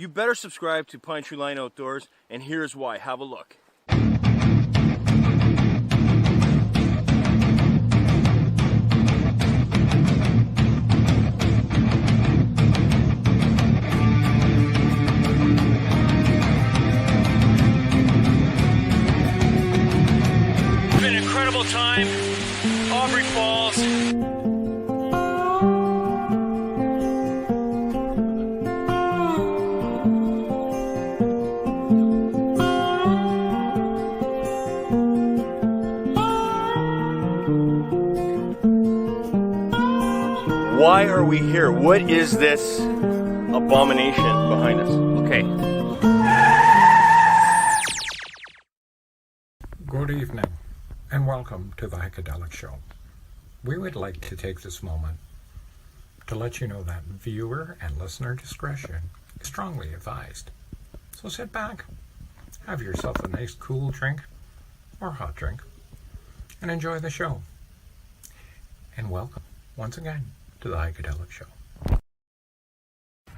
You better subscribe to Pine Tree Line Outdoors, and here's why. Have a look. It's been an incredible time. Aubrey Falls. Why are we here? What is this abomination behind us? Okay. Good evening, and welcome to the Heikadelic Show. We would like to take this moment to let you know that viewer and listener discretion is strongly advised. So sit back, have yourself a nice cool drink or hot drink, and enjoy the show. And welcome once again to the Heikadelic Show.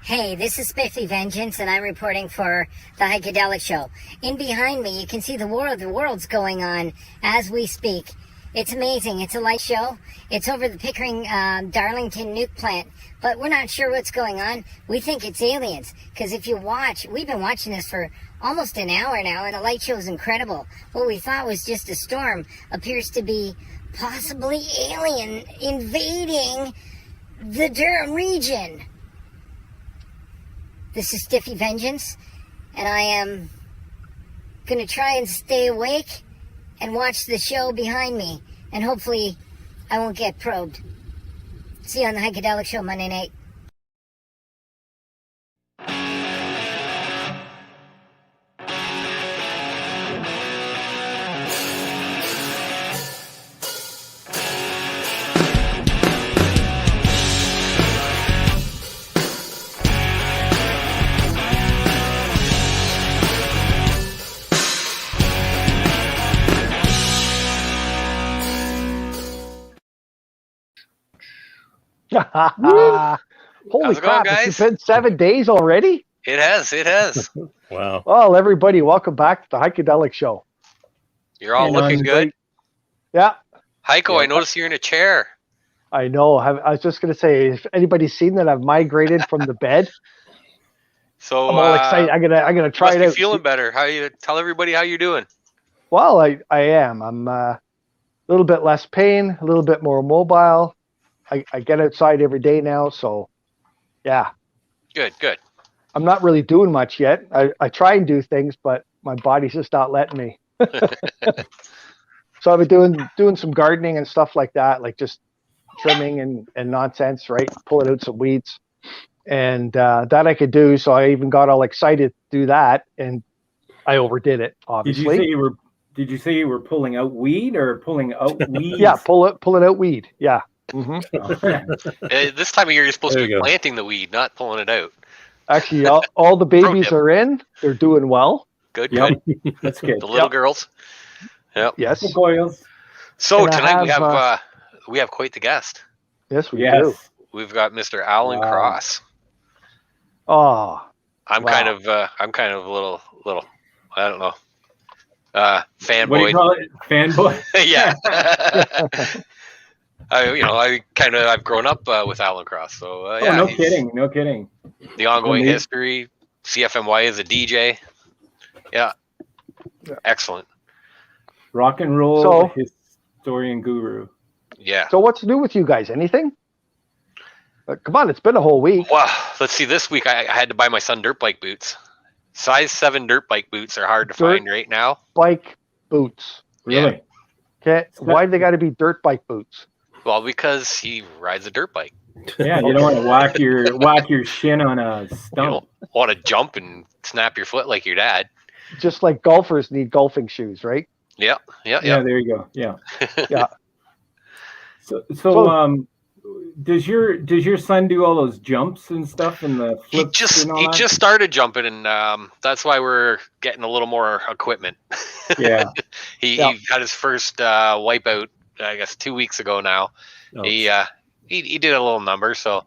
Hey, this is Spiffy Vengeance, and I'm reporting for the Heikadelic Show. In behind me, you can see the war of the worlds going on as we speak. It's amazing. It's a light show. It's over the Pickering Darlington nuke plant, but we're not sure what's going on. We think it's aliens, because if you watch, we've been watching this for almost an hour now, and the light show is incredible. What we thought was just a storm appears to be possibly alien invading the Durham region. This is Stiffy Vengeance, and I am going to try and stay awake and watch the show behind me, and hopefully I won't get probed. See you on the Heikadelic Show Monday night. Holy crap, guys? it's been 7 days already? It has. Wow. Well, everybody, welcome back to the Heikadelic Show. You're all And looking good. Yeah, Heiko, I noticed you're in a chair. I know. I was just going to say, if anybody's seen that, I've migrated from the bed. So I'm all excited. I'm gonna try must it be out. feeling better. How you tell everybody how you're doing? Well, I am. I'm a little bit less pain, a little bit more mobile. I get outside every day now, so yeah. Good. I'm not really doing much yet. I try and do things, but my body's just not letting me. So I've been doing some gardening and stuff like that, like just trimming and nonsense, right? Pulling out some weeds. And that I could do. So I even got all excited to do that, and I overdid it, obviously. Did you say you were pulling out weed or pulling out weeds? Yeah, pulling out weed. Yeah. Mm-hmm. This time of year, you're supposed to be planting the weed, not pulling it out. Actually, all the babies are in. They're doing well. Good. That's good. The little girls. Yep. Yes. The boys. So And tonight we have quite the guest. Yes, we do. We've got Mr. Alan Cross. Oh. I'm kind of a little I don't know. Fanboy. What do you call it? Fanboy? Yeah. I've grown up with Alan Cross, so yeah. No kidding. The ongoing history. CFMY is a DJ. Yeah. Excellent. Rock and roll So- historian guru. Yeah. So what's new with you guys? Anything? Come on, it's been a whole week. Well, let's see. This week I had to buy my son dirt bike boots. Size 7 dirt bike boots are hard to find right now. Bike boots. Really? Okay. Why do they got to be dirt bike boots? Well, because he rides a dirt bike. Yeah, you don't want to whack your shin on a You stump. don't want to jump and snap your foot like your dad. Just like golfers need golfing shoes, right? Yeah. Yeah, there you go. Yeah. Yeah. So does your son do all those jumps and stuff and the He flips and all that? just started jumping, and that's why we're getting a little more equipment. Yeah. He had his first wipeout, I guess, 2 weeks ago now. Oh. He did a little number, so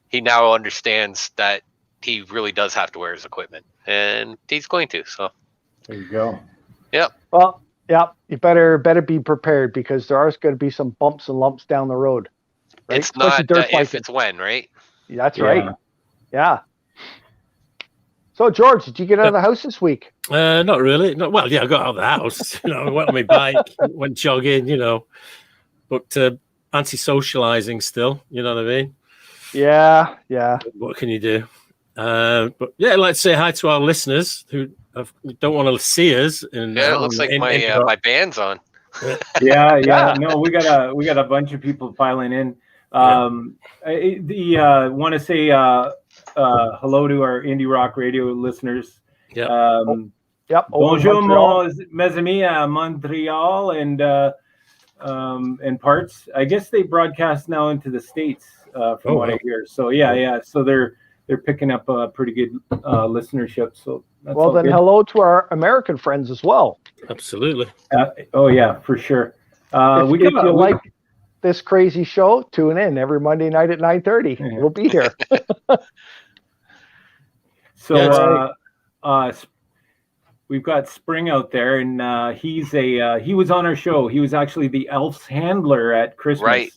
he now understands that he really does have to wear his equipment, and he's going to. So There you go. Well, yeah, you better be prepared because there are going to be some bumps and lumps down the road. Right? it's Especially not dirt if, biking. it's when, right? That's right. Yeah. So George, did you get out of the house this week? Not really. Well, yeah, I got out of the house. I went on my bike, went jogging. But anti-socializing still. You know what I mean? Yeah. What can you do? But yeah, I'd like to say hi to our listeners who don't want to see us. It looks like my band's on. Yeah. No, we got a bunch of people piling in. Want to say hello to our indie rock radio listeners. Yeah. Yep. Bonjour, mes amis à Montreal and parts. I guess they broadcast now into the States from what I hear. So yeah. So they're picking up a pretty good listenership. So that's well, then good. Hello to our American friends as well. Absolutely. Oh yeah, for sure. If you like this crazy show, tune in every Monday night at 9:30. Yeah. We'll be here. So we've got Spring out there, and he was on our show. He was actually the Elf's handler at Christmas. Right.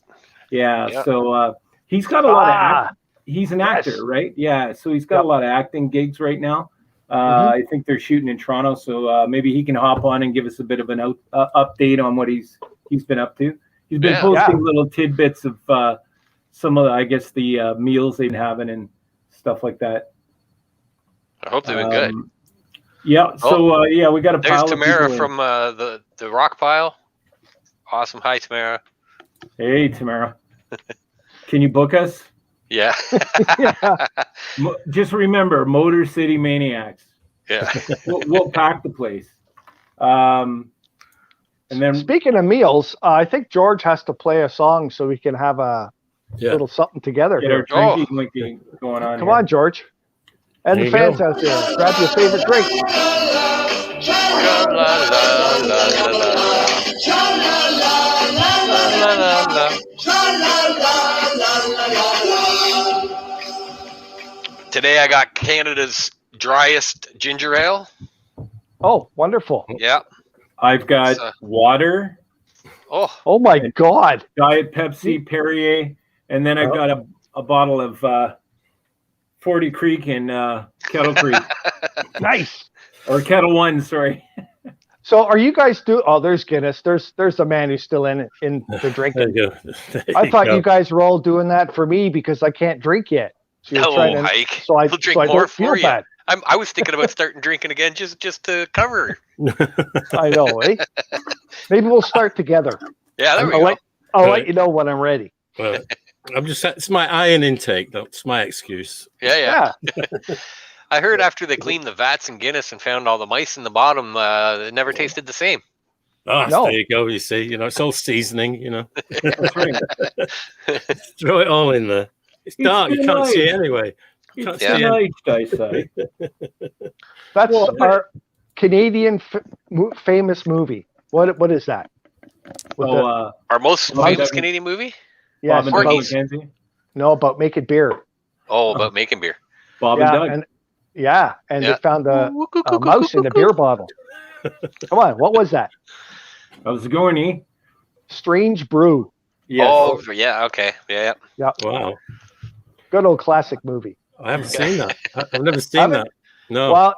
Yeah. So he's got a lot of he's an actor, Yes. right? Yeah. So he's got a lot of acting gigs right now. I think they're shooting in Toronto, so maybe he can hop on and give us a bit of an update on what he's been up to. He's been posting little tidbits of some of the, I guess, the meals they've been having and stuff like that. I hope they've been good. Yeah. So we got a There's pile Tamara of people from the rock pile. Awesome. Hi, Tamara. Hey, Tamara. Can you book us? Yeah. Just remember, Motor City Maniacs. Yeah. We'll pack the place. And then, speaking of meals, I think George has to play a song so we can have a little something together. get our drinking monkey going on. Come on, George. And the fans out there, grab your favorite drink. Today I got Canada's driest ginger ale. Oh, wonderful. Yeah. I've got water, Oh my God. Diet Pepsi, Perrier, and then I've got a bottle of 40 Creek and Kettle Creek. Nice. Or Kettle One, sorry. So are you guys there's Guinness. There's the man who's still in the drinking. I thought you guys were all doing that for me because I can't drink yet. So No, Hike. So I We'll drink so I more don't feel for you. bad. I was thinking about starting drinking again just to cover. I know, eh? Maybe we'll start together. Yeah, there we go. I'll let you know when I'm ready. Well, it's my iron intake. That's my excuse. Yeah. I heard after they cleaned the vats in Guinness and found all the mice in the bottom, it never tasted the same. Oh, No. there you go. You see, it's all seasoning. That's right. Throw it all in there. It's dark. You can't see it anyway. It's see night, I say. That's our Canadian famous movie. What is that? With So, Our most Bob famous and- Canadian movie? yeah, Bob and about, Doug Porky's. McKenzie. no, about making beer. Oh, about making beer. Bob Yeah, and Doug. and Yeah. they found a mouse in a beer bottle. Come on, what was that? How's it going, E? Strange Brew. Yes. Oh, yeah. Okay. Yeah. Wow. Good old classic movie. I haven't seen that. I've never seen that. No. Well,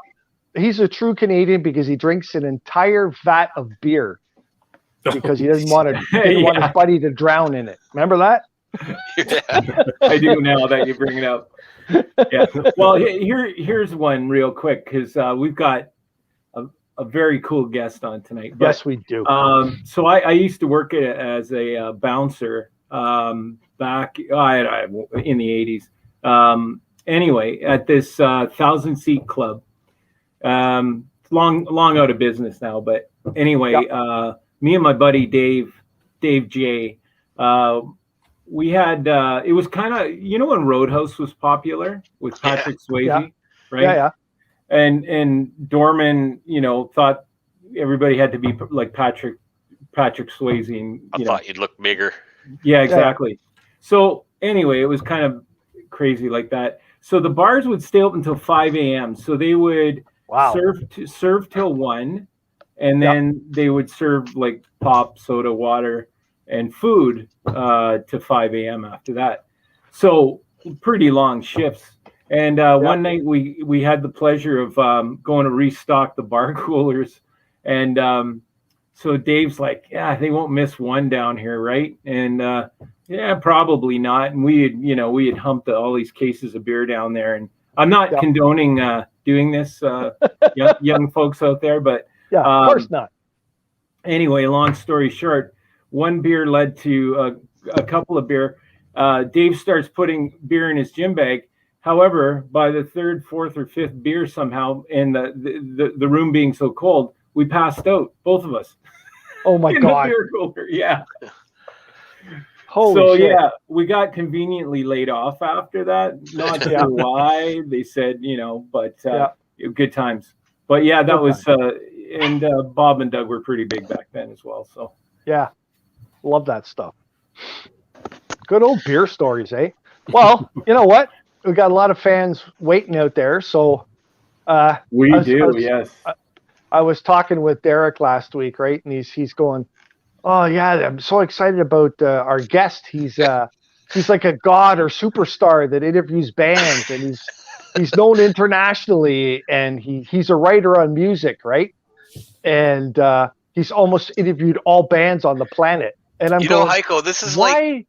he's a true Canadian because he drinks an entire vat of beer because he doesn't want his buddy to drown in it. Remember that? I do now that you bring it up. Yeah. Well, here's one real quick because we've got a very cool guest on tonight. But, Yes, we do. so I used to work as a bouncer back in the 80s. Anyway, at this 1,000-seat club. Long out of business now, but anyway, me and my buddy Dave J. We had it was kind of when Roadhouse was popular with Patrick Swayze, right? Yeah. And Dorman, thought everybody had to be like Patrick Swayze, and I thought you'd look bigger. yeah, exactly. So anyway, it was kind of crazy like that. So the bars would stay open until 5 a.m. So they would serve till 1, and then they would serve like pop, soda, water, and food to 5 a.m. after that. So pretty long shifts. And one night we had the pleasure of going to restock the bar coolers, and so Dave's like, yeah, they won't miss one down here, right? And yeah, probably not. And we had humped all these cases of beer down there. And I'm not condoning doing this, young folks out there, but of course not. Anyway, long story short, one beer led to a couple of beer. Dave starts putting beer in his gym bag. However, by the third, fourth, or fifth beer somehow, and the room being so cold, we passed out, both of us. Oh my God! The beer cooler, yeah. Holy shit. Yeah, we got conveniently laid off after that. Not sure why. They said, but good times. But yeah, that was and Bob and Doug were pretty big back then as well. So yeah, love that stuff. Good old beer stories, eh? Well, you know what? We got a lot of fans waiting out there, so yes. I was talking with Derek last week, right? And he's going, "Oh yeah, I'm so excited about our guest. He's like a god or superstar that interviews bands, and he's known internationally, and he's a writer on music, right? And he's almost interviewed all bands on the planet." And I'm going, Heiko, this is why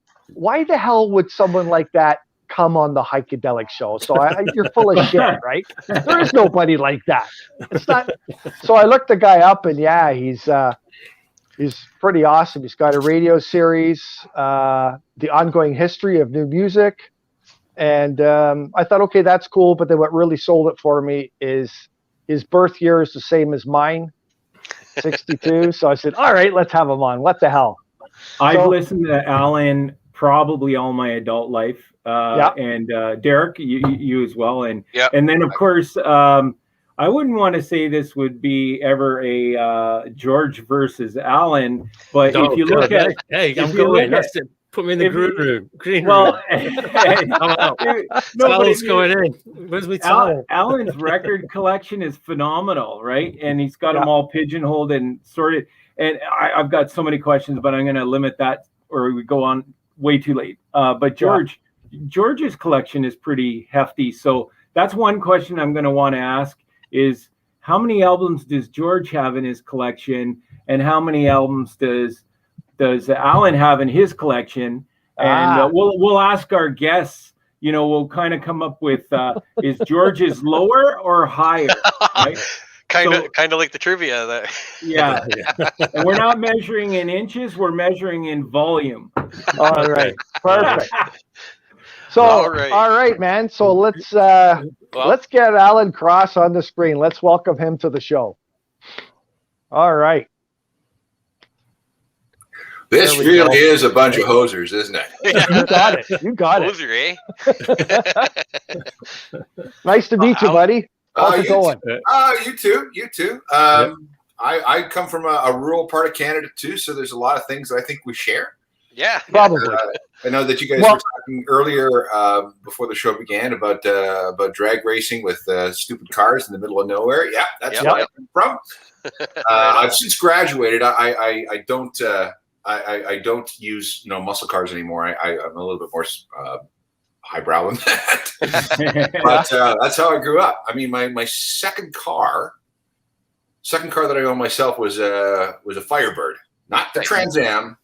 the hell would someone like that come on the Heikadelic show? So you're full of shit, right? There is nobody like that. It's not. So I looked the guy up, and yeah, he's pretty awesome. He's got a radio series, The Ongoing History of New Music. And I thought, okay, that's cool. But then what really sold it for me is his birth year is the same as mine, 62. So I said, all right, let's have him on. What the hell? I've listened to Alan probably all my adult life. And Derek, you as well. And then, of course, I wouldn't want to say this would be ever a George versus Alan, but if you look at... Hey, I'm going. That's it. Put me in the green room. Well, Alan's going in. Where's my towel? Alan's record collection is phenomenal, right? And he's got them all pigeonholed and sorted. And I've got so many questions, but I'm going to limit that, or we go on way too late. But George's collection is pretty hefty. So that's one question I'm going to want to ask is, how many albums does George have in his collection, and how many albums does Alan have in his collection? And we'll ask our guests, we'll kind of come up with, is George's lower or higher? Right? Kind of like the trivia that. Yeah. And we're not measuring in inches, we're measuring in volume. All right. Perfect. So, all right, man. So let's get Alan Cross on the screen. Let's welcome him to the show. All right. This really is a bunch of hosers, isn't it? You got it. You got it. Hoser, eh? Nice to meet you, buddy. How's it going? You too. I come from a rural part of Canada too, so there's a lot of things that I think we share. Yeah, probably. I know that you guys were talking earlier before the show began about drag racing with stupid cars in the middle of nowhere. Yeah, that's where I'm from. I've since graduated. I don't use muscle cars anymore. I'm a little bit more highbrow than that. But that's how I grew up. I mean, my second car that I owned myself was a Firebird, not the Trans Am.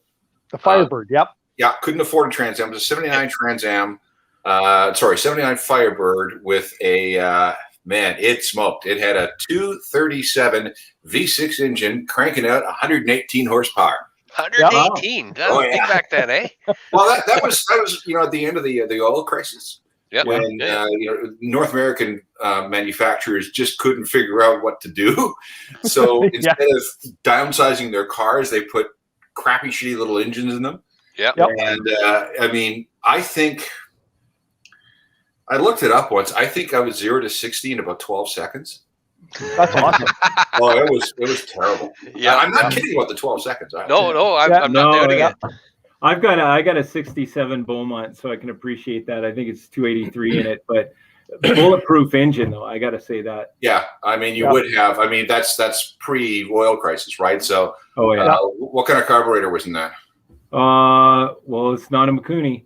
The Firebird, yep. Yeah, couldn't afford a Trans Am. It was a 79 Trans Am. 79 Firebird with a, it smoked. It had a 237 V6 engine cranking out 118 horsepower. 118. That was big back then, eh? Well, that was at the end of the oil crisis. Yep. When North American manufacturers just couldn't figure out what to do. So instead of downsizing their cars, they put crappy, shitty little engines in them. Yeah. And I think I looked it up once. I think I was 0 to 60 in about 12 seconds. That's awesome. Oh, it was terrible. Yeah, I'm not kidding about the 12 seconds. I'm not doubting it. I got a 67 Beaumont, so I can appreciate that. I think it's 283 in it, but bulletproof engine, though. I got to say that. Yeah, I mean, you would have. I mean, that's pre-oil crisis, right? So, what kind of carburetor was in that? Well, it's not a Mikuni.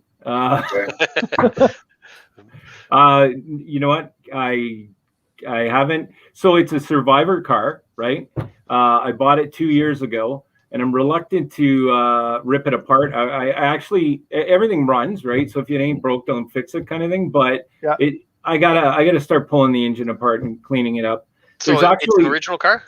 You know what? I haven't. So it's a Survivor car, right? I bought it 2 years ago, and I'm reluctant to rip it apart. I actually, everything runs, right? So if it ain't broke, don't fix it, kind of thing. But I gotta start pulling the engine apart and cleaning it up. So it's an original car?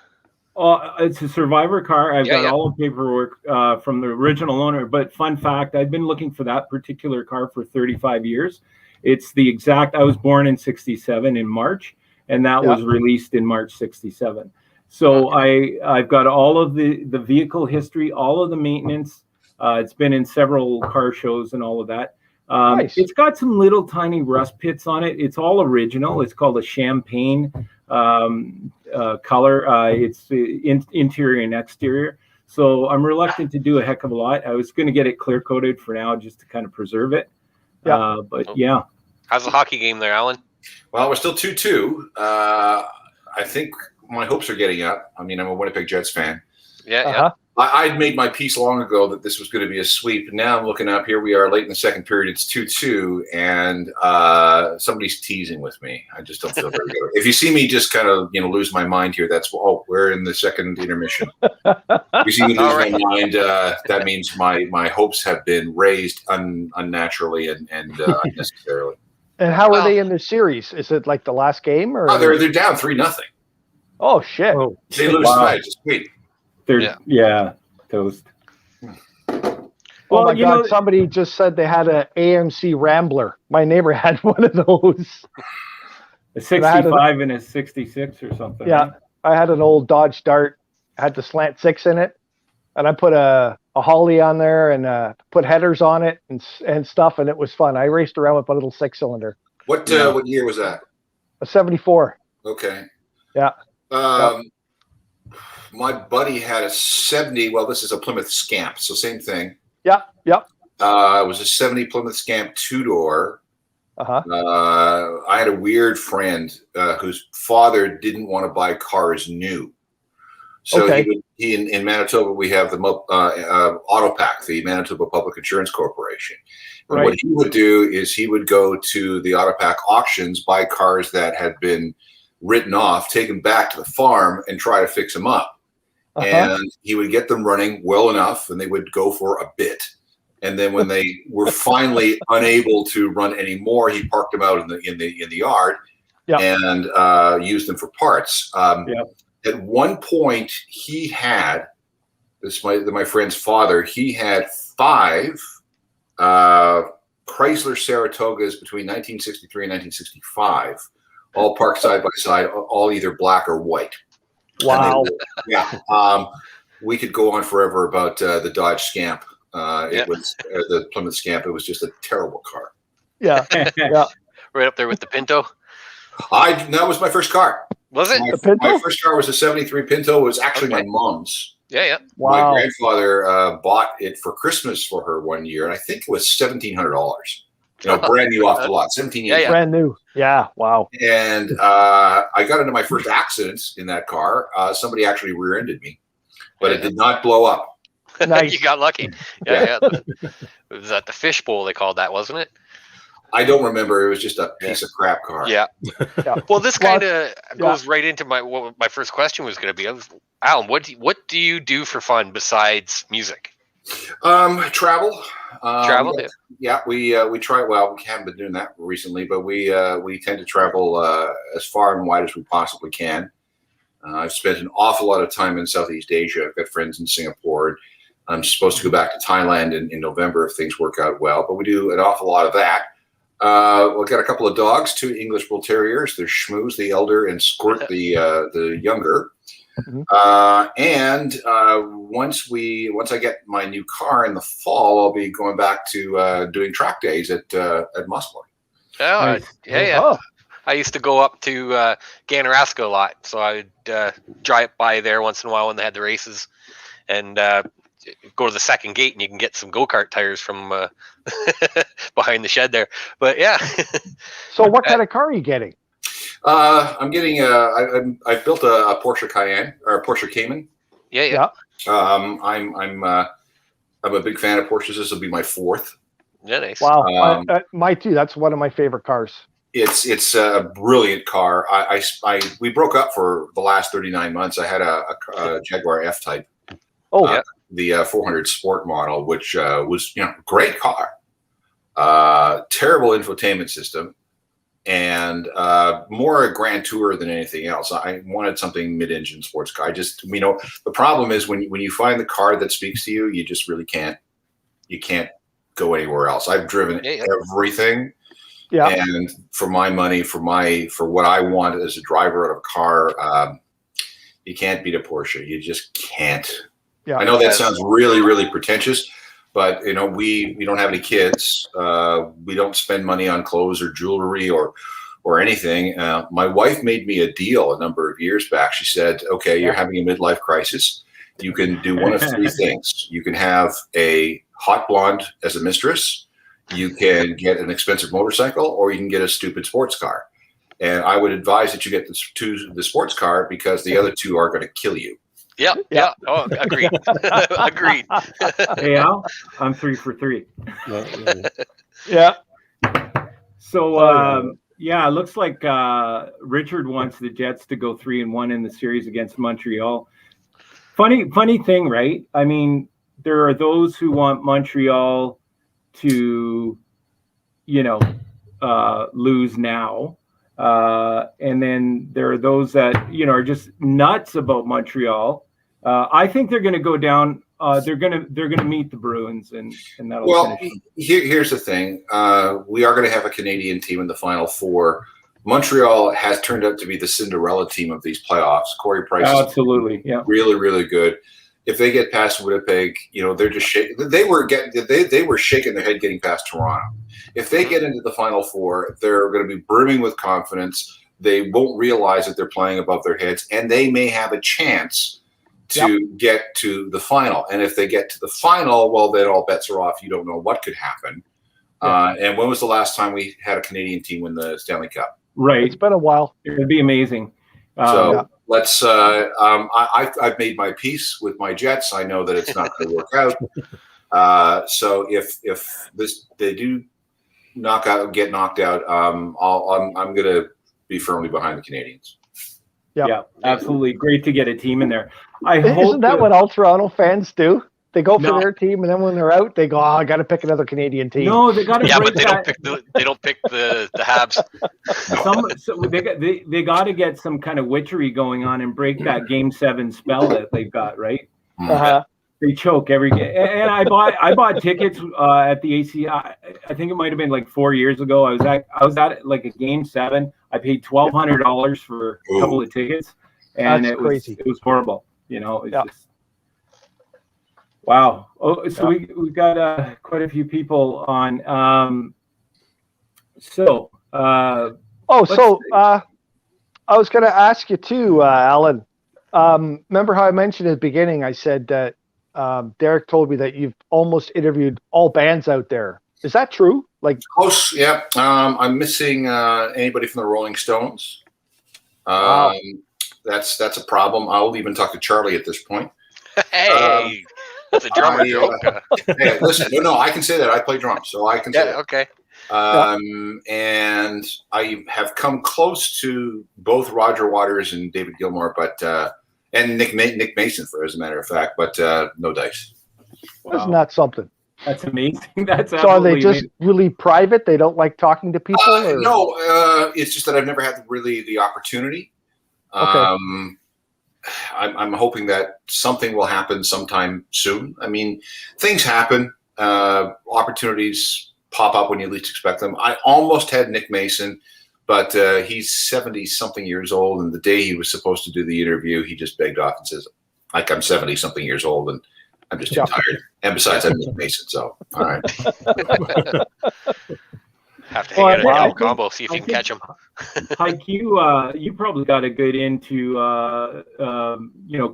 It's a Survivor car. I've got all the paperwork from the original owner. But fun fact, I've been looking for that particular car for 35 years. It's the exact. I was born in '67 in March, and that was released in March '67. So I've got all of the vehicle history, all of the maintenance. It's been in several car shows and all of that. Nice. It's got some little tiny rust pits on it. It's all original. It's called a champagne color. It's interior and exterior. So I'm reluctant to do a heck of a lot. I was going to get it clear coated for now just to kind of preserve it. But yeah. How's the hockey game there, Alan? Well, we're still 2-2. I think my hopes are getting up. I mean, I'm a Winnipeg Jets fan. Yeah. I'd made my peace long ago that this was going to be a sweep. Now I'm looking up. Here we are late in the second period. It's 2-2, and somebody's teasing with me. I just don't feel very good. If you see me just kind of lose my mind here, that's we're in the second intermission. If you see me lose my mind, that means my hopes have been raised unnaturally and unnecessarily. And how are they in the series? Is it like the last game, or they're down 3-0? Oh shit! They lose tonight. It's sweet. They're toast. Oh my God! Somebody just said they had an AMC Rambler. My neighbor had one of those. A 65 and a 66 or something. Yeah, right? I had an old Dodge Dart. Had the slant 6 in it, and I put a Holly on there and put headers on it and stuff, and it was fun. I raced around with a little 6-cylinder. What year was that? A 74. Okay. Yeah. My buddy had a 70. Well, this is a Plymouth Scamp, so same thing. Yep. It was a 70 Plymouth Scamp 2-door. I had a weird friend whose father didn't want to buy cars new. So he in Manitoba, we have the AutoPack, the Manitoba Public Insurance Corporation. And what he would do is he would go to the AutoPack auctions, buy cars that had been written off, take them back to the farm and try to fix them up. And he would get them running well enough, and they would go for a bit. And then when they were finally unable to run anymore, he parked them out in the yard and used them for parts. At one point, he had my friend's father. He had 5 Chrysler Saratogas between 1963 and 1965, all parked side by side, all either black or white. Wow. We could go on forever about the Dodge Scamp. It was the Plymouth Scamp. It was just a terrible car. Yeah. Right up there with the Pinto. That was my first car. Was it? My first car was a 73 Pinto. It was actually my mom's. Yeah. Wow. My grandfather bought it for Christmas for her one year, and I think it was $1,700. Brand new off the lot, 17 years. Brand new. Yeah. Wow. And I got into my first accident in that car. Somebody actually rear-ended me, but it did not blow up. Nice. You got lucky. Yeah. It was at the fishbowl, they called that, wasn't it? I don't remember. It was just a piece of crap car. Yeah. Well, this kind of goes right into what my first question was going to be. Alan, what do you do for fun besides music? Travel. Travel. We try. Well, we haven't been doing that recently, but we tend to travel as far and wide as we possibly can. I've spent an awful lot of time in Southeast Asia. I've got friends in Singapore. I'm supposed to go back to Thailand in November if things work out well, but we do an awful lot of that. We've got a couple of dogs, 2 English Bull Terriers. There's Schmooze, the elder, and Squirt, the younger. And once I get my new car in the fall, I'll be going back to doing track days at Musselburgh. Oh, yeah. Oh. I used to go up to Ganaraska a lot, so I would drive by there once in a while when they had the races, and go to the second gate and you can get some go-kart tires from behind the shed there. But yeah. So what kind of car are you getting? I'm getting I built a Porsche Cayenne or a Porsche Cayman. Yeah. I'm a big fan of Porsches. This will be my fourth. Yeah, nice. Wow, my too. That's one of my favorite cars. It's a brilliant car. We broke up for the last 39 months. I had a Jaguar F-Type. Oh, the 400 Sport model, which was great car. Terrible infotainment system, and more a Grand Tour than anything else. I wanted something mid-engine sports car. The problem is when you find the car that speaks to you, you just really can't. You can't go anywhere else. I've driven everything. Yeah. And for my money, for what I want as a driver of a car, you can't beat a Porsche. You just can't. Yeah. I know that sounds really, really pretentious, but we don't have any kids. We don't spend money on clothes or jewelry or anything. My wife made me a deal a number of years back. She said, "Okay, you're having a midlife crisis. You can do one of three things. You can have a hot blonde as a mistress. You can get an expensive motorcycle, or you can get a stupid sports car. And I would advise that you get the sports car because the other two are going to kill you." Yeah. Oh, agreed. Agreed. Hey, Al, I'm 3 for 3. Yeah. So, it looks like Richard wants the Jets to go 3-1 in the series against Montreal. Funny thing, right? I mean, there are those who want Montreal to, lose now. And then there are those that, are just nuts about Montreal. I think they're going to go down. They're going to meet the Bruins and that'll finish. Here's the thing. We are going to have a Canadian team in the Final Four. Montreal has turned out to be the Cinderella team of these playoffs. Corey Price absolutely, yeah, really, really good. If they get past Winnipeg, they're just shaking. They were shaking their head getting past Toronto. If they get into the Final Four, they're going to be brimming with confidence. They won't realize that they're playing above their heads, and they may have a chance to get to the final. And if they get to the final, well, then all bets are off. You don't know what could happen. And when was the last time we had a Canadian team win the Stanley Cup? Right. It's been a while. It would be amazing. Let's. I've made my peace with my Jets. I know that it's not going to work out. So if they do get knocked out, I'm going to be firmly behind the Canadians. Yeah, absolutely. Great to get a team in there. Isn't that what all Toronto fans do? They go for their team, and then when they're out, they go, "Oh, I got to pick another Canadian team." No, they got to. Yeah, but they don't pick the Habs. They got to get some kind of witchery going on and break that Game 7 spell that they've got, right? They choke every game. And I bought tickets at the AC. I think it might have been like 4 years ago. I was at like a Game 7. I paid $1,200 for a couple of tickets, and it was horrible. It was just. Wow. Oh, so we've got quite a few people on. I was going to ask you too, Alan. Remember how I mentioned at the beginning? I said that Derek told me that you've almost interviewed all bands out there. Is that true? Like close? Yeah. I'm missing anybody from the Rolling Stones. Wow. That's a problem. I'll even talk to Charlie at this point. Hey. That's a drummer joke. Hey, listen, no, I can say that. I play drums, so I can say that. Okay. And I have come close to both Roger Waters and David Gilmour, but and Nick Mason, as a matter of fact, but no dice. Wow. Isn't that something? That's amazing. That's so. Are they just really private? They don't like talking to people? No, it's just that I've never had really the opportunity. Okay. I'm hoping that something will happen sometime soon. I mean, things happen. Opportunities pop up when you least expect them. I almost had Nick Mason, but he's 70-something years old, and the day he was supposed to do the interview, he just begged off and says, like, I'm 70-something years old, and I'm just too tired. And besides, I'm Nick Mason, so all right. Have to hang out a combo, see if you can catch him. Hike, you probably got a good into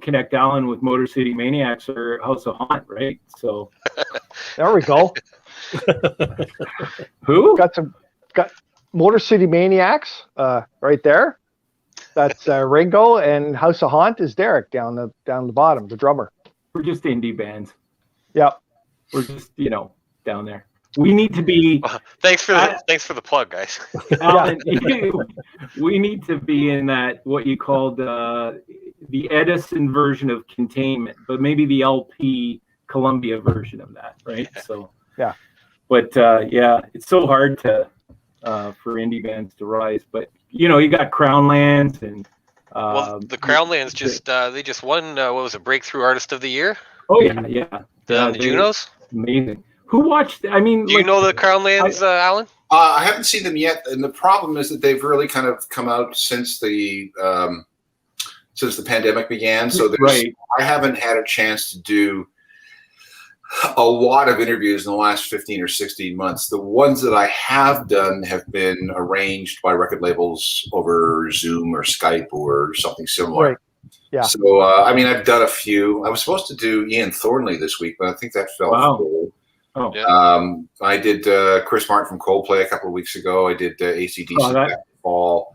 Connect Allen with Motor City Maniacs or House of Haunt, right? So there we go. Who got Motor City Maniacs right there. That's Ringo, and House of Haunt is Derek down the bottom, the drummer. We're just indie bands. Yeah, we're just down there. We need to be. Thanks for the plug, guys. Alan, we need to be in that what you called the Edison version of Containment, but maybe the LP Columbia version of that, right? So yeah, but it's so hard to for indie bands to rise. But you got Crownlands and the Crownlands they just won what was it, Breakthrough Artist of the Year? Oh yeah. The Junos. Amazing. Who watched? I mean, do you know the Crownlands, Alan? I haven't seen them yet, and the problem is that they've really kind of come out since the pandemic began. So I haven't had a chance to do a lot of interviews in the last 15 or 16 months. The ones that I have done have been arranged by record labels over Zoom or Skype or something similar. Right. Yeah. So, I've done a few. I was supposed to do Ian Thornley this week, but I think that fell through. Oh. Yeah. I did Chris Martin from Coldplay a couple of weeks ago. I did AC/DC back in the fall,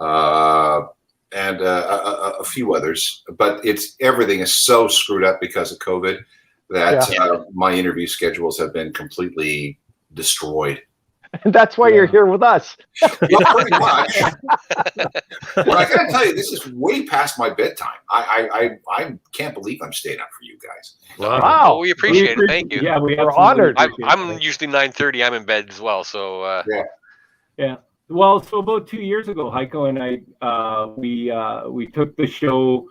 and a few others. But everything is so screwed up because of COVID that my interview schedules have been completely destroyed. And that's why you're here with us. Well, pretty much. Well, I got to tell you, this is way past my bedtime. I can't believe I'm staying up for you guys. Wow. Well, we appreciate it. Thank you. Yeah, we're honored. I'm usually 9:30. I'm in bed as well. So yeah. Well, so about 2 years ago, Heiko and I we took the show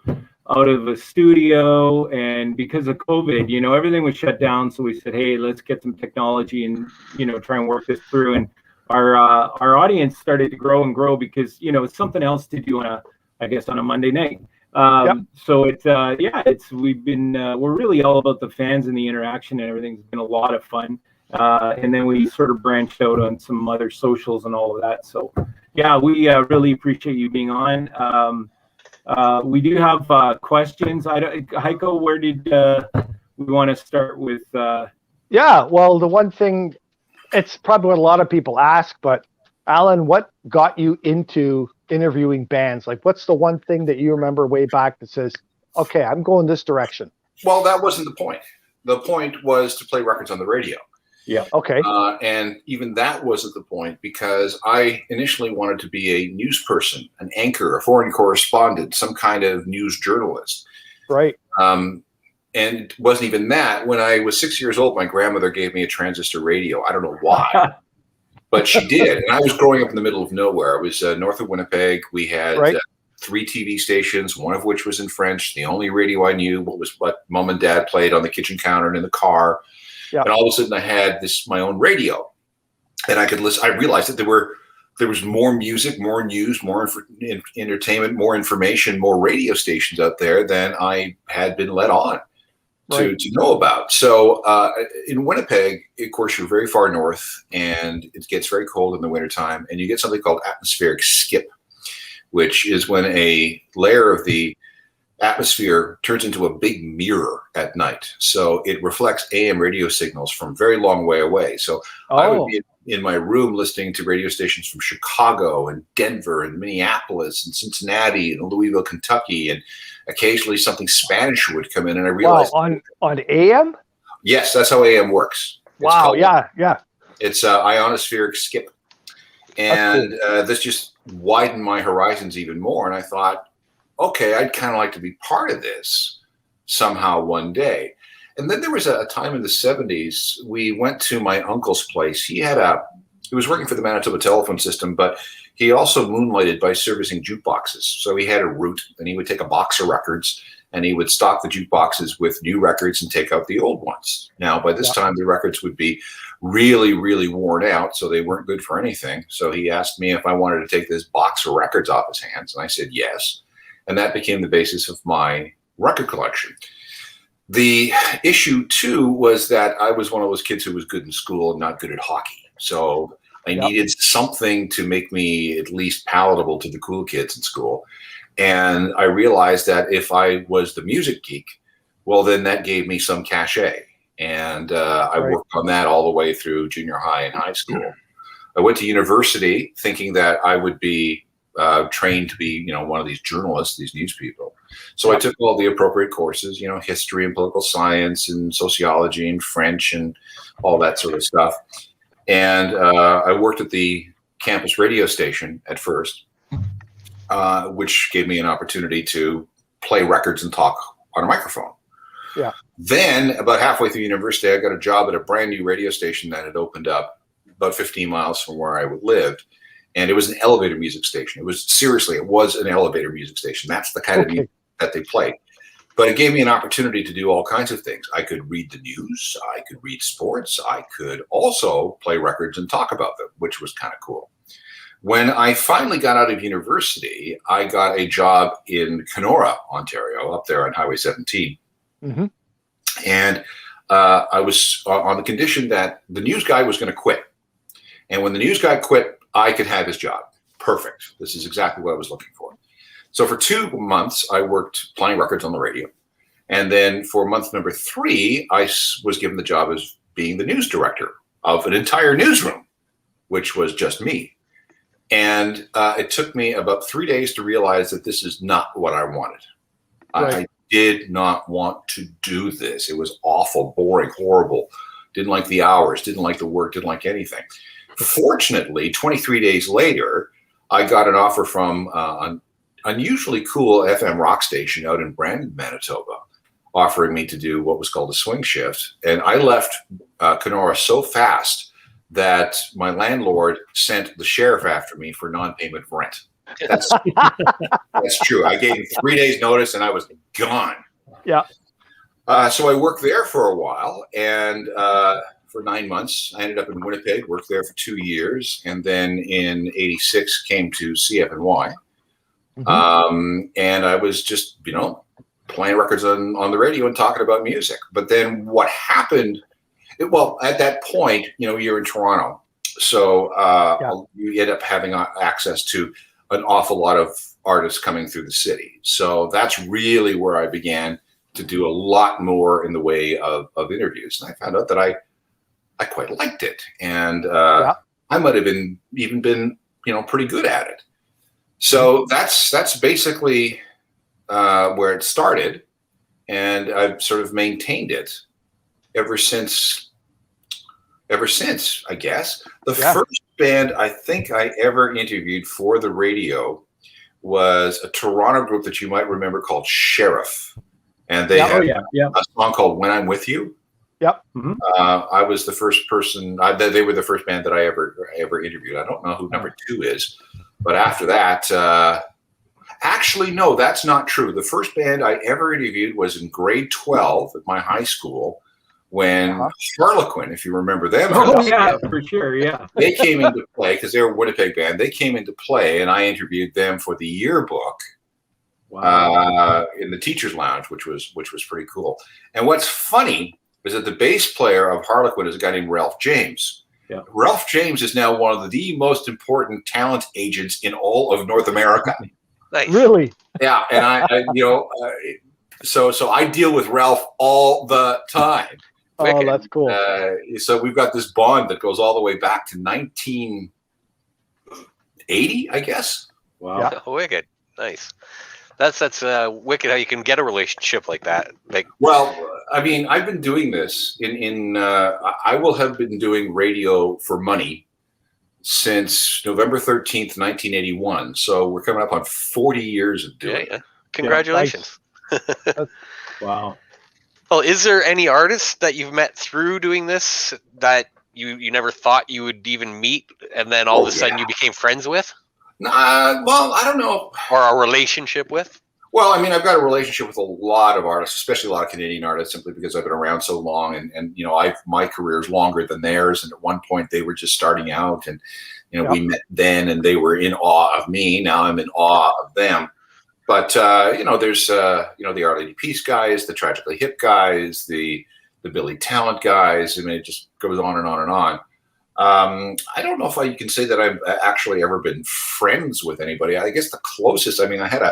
out of a studio, and because of COVID, everything was shut down. So we said, hey, let's get some technology and try and work this through. And our audience started to grow and grow because it's something else to do on a Monday night. So we're really all about the fans and the interaction, and everything's been a lot of fun. And then we sort of branched out on some other socials and all of that. So yeah, we really appreciate you being on. We do have questions. Heiko, where did we want to start with? Yeah, well, the one thing, it's probably what a lot of people ask, but Alan, what got you into interviewing bands? Like, what's the one thing that you remember way back that says, okay, I'm going this direction? Well, that wasn't the point. The point was to play records on the radio. Yeah. Okay. And even that wasn't the point, because I initially wanted to be a news person, an anchor, a foreign correspondent, some kind of news journalist. Right. And it wasn't even that. When I was 6 years old, my grandmother gave me a transistor radio. I don't know why, but she did. And I was growing up in the middle of nowhere. I was north of Winnipeg. We had 3 TV stations, one of which was in French. The only radio I knew was what mom and dad played on the kitchen counter and in the car. Yeah. And all of a sudden I had my own radio, and I could listen. I realized that there was more music, more news, more entertainment, more information, more radio stations out there than I had been let on to know about. So in Winnipeg, of course, you're very far north, and it gets very cold in the wintertime, and you get something called atmospheric skip, which is when a layer of the atmosphere turns into a big mirror at night. So it reflects AM radio signals from very long way away. So I would be in my room listening to radio stations from Chicago and Denver and Minneapolis and Cincinnati and Louisville, Kentucky, and occasionally something Spanish would come in, and I realized on AM? Yes, that's how AM works. Wow, yeah. It's ionospheric skip. And this just widened my horizons even more, and I thought, okay, I'd kind of like to be part of this somehow one day. And then there was a time in the 70s, we went to my uncle's place. He was working for the Manitoba Telephone System, but he also moonlighted by servicing jukeboxes. So he had a route, and he would take a box of records, and he would stock the jukeboxes with new records and take out the old ones. Now, by this time, the records would be really, really worn out, so they weren't good for anything. So he asked me if I wanted to take this box of records off his hands, and I said yes. And that became the basis of my record collection. The issue, too, was that I was one of those kids who was good in school and not good at hockey. So I needed something to make me at least palatable to the cool kids in school. And I realized that if I was the music geek, well, then that gave me some cachet. And I worked on that all the way through junior high and high school. I went to university thinking that I would be trained to be, one of these journalists, these news people. So I took all the appropriate courses, history and political science and sociology and French and all that sort of stuff. And I worked at the campus radio station at first, which gave me an opportunity to play records and talk on a microphone. Yeah. Then about halfway through university, I got a job at a brand new radio station that had opened up about 15 miles from where I lived. And it was an elevator music station. It was an elevator music station. That's the kind of music that they played. But it gave me an opportunity to do all kinds of things. I could read the news. I could read sports. I could also play records and talk about them, which was kind of cool. When I finally got out of university, I got a job in Kenora, Ontario, up there on Highway 17. Mm-hmm. And I was on the condition that the news guy was going to quit. And when the news guy quit, I could have his job. Perfect. This is exactly what I was looking for. So for 2 months, I worked playing records on the radio. And then for month number 3, I was given the job as being the news director of an entire newsroom, which was just me. And it took me about 3 days to realize that this is not what I wanted. I did not want to do this. It was awful, boring, horrible. Didn't like the hours, didn't like the work, didn't like anything. Fortunately, 23 days later, I got an offer from an unusually cool FM rock station out in Brandon, Manitoba, offering me to do what was called a swing shift. And I left Kenora so fast that my landlord sent the sheriff after me for non-payment of rent. That's true. I gave him 3 days notice and I was gone. Yeah. So I worked there for a while, and for 9 months, I ended up in Winnipeg, worked there for 2 years, and then in '86 came to CFNY. Mm-hmm. And I was just, playing records on the radio and talking about music. But then what happened, at that point, you're in Toronto. So you end up having access to an awful lot of artists coming through the city. So that's really where I began to do a lot more in the way of interviews. And I found out that I quite liked it. And I might have been pretty good at it. So that's basically where it started. And I've sort of maintained it ever since, I guess. The first band I think I ever interviewed for the radio was a Toronto group that you might remember called Sheriff. And they had a song called When I'm With You. Yep. Mm-hmm. I was the first person. They were the first band that I ever interviewed. I don't know who number 2 is, but after that, actually, no, that's not true. The first band I ever interviewed was in grade 12 at my high school when Harlequin, if you remember them. Oh, yeah, for sure, yeah. They came into play because they were a Winnipeg band. They came into play, and I interviewed them for the yearbook. Wow. In the teacher's lounge, which was pretty cool. And what's funny is that the bass player of Harlequin is a guy named Ralph James. Yeah. Ralph James is now one of the most important talent agents in all of North America. Nice. Really? Yeah, and so I deal with Ralph all the time. Oh, that's cool. So we've got this bond that goes all the way back to 1980, I guess. Wow, yeah. Wicked, nice. That's wicked how you can get a relationship like that. Well, I mean, I've been doing this I will have been doing radio for money since November 13th, 1981. So we're coming up on 40 years of doing it. Yeah. Congratulations. Yeah, wow. Well, is there any artists that you've met through doing this that you never thought you would even meet, and then all of a sudden you became friends with? Well, I don't know. Or a relationship with? Well, I mean, I've got a relationship with a lot of artists, especially a lot of Canadian artists, simply because I've been around so long, and my career is longer than theirs. And at one point, they were just starting out, and we met then, and they were in awe of me. Now I'm in awe of them. But there's the Our Lady Peace guys, the Tragically Hip guys, the Billy Talent guys. I mean, it just goes on and on and on. I don't know if you can say that I've actually ever been friends with anybody. I guess the closest, I mean, I had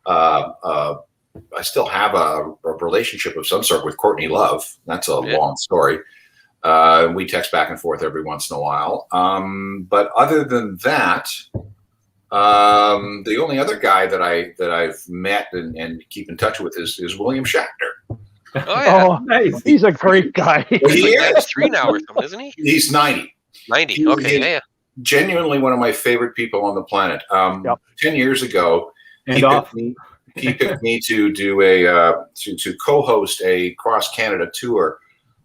I still have a relationship of some sort with Courtney Love. That's a long story. We text back and forth every once in a while. But other than that, the only other guy that I've met and keep in touch with is William Shatner. Oh, nice. He's a great guy. Well, he is 3 now or something, isn't he? He's 90. 90. Okay, yeah. Genuinely one of my favorite people on the planet. 10 years ago, he picked me to do to co-host a cross Canada tour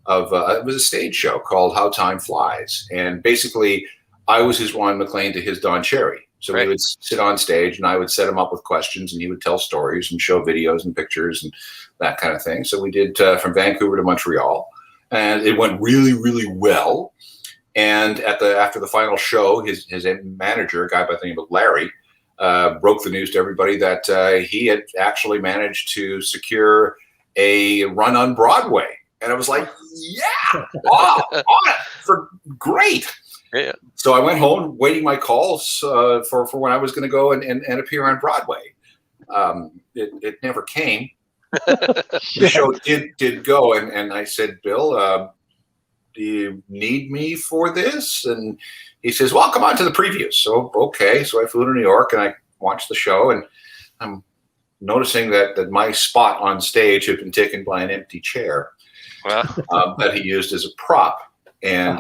of it was a stage show called How Time Flies, and basically I was his Juan McLean to his Don Cherry. So we would sit on stage and I would set him up with questions and he would tell stories and show videos and pictures and that kind of thing. So we did from Vancouver to Montreal, and it went really, really well. And after the final show, his manager, a guy by the name of Larry, broke the news to everybody that he had actually managed to secure a run on Broadway. And I was like, yeah, great. Yeah. So I went home waiting my calls for when I was going to go and appear on Broadway. It never came. The show did go, and I said, Bill, do you need me for this? And he says, well, come on to the previews. So, okay. So I flew to New York and I watched the show, and I'm noticing that my spot on stage had been taken by an empty chair that he used as a prop. And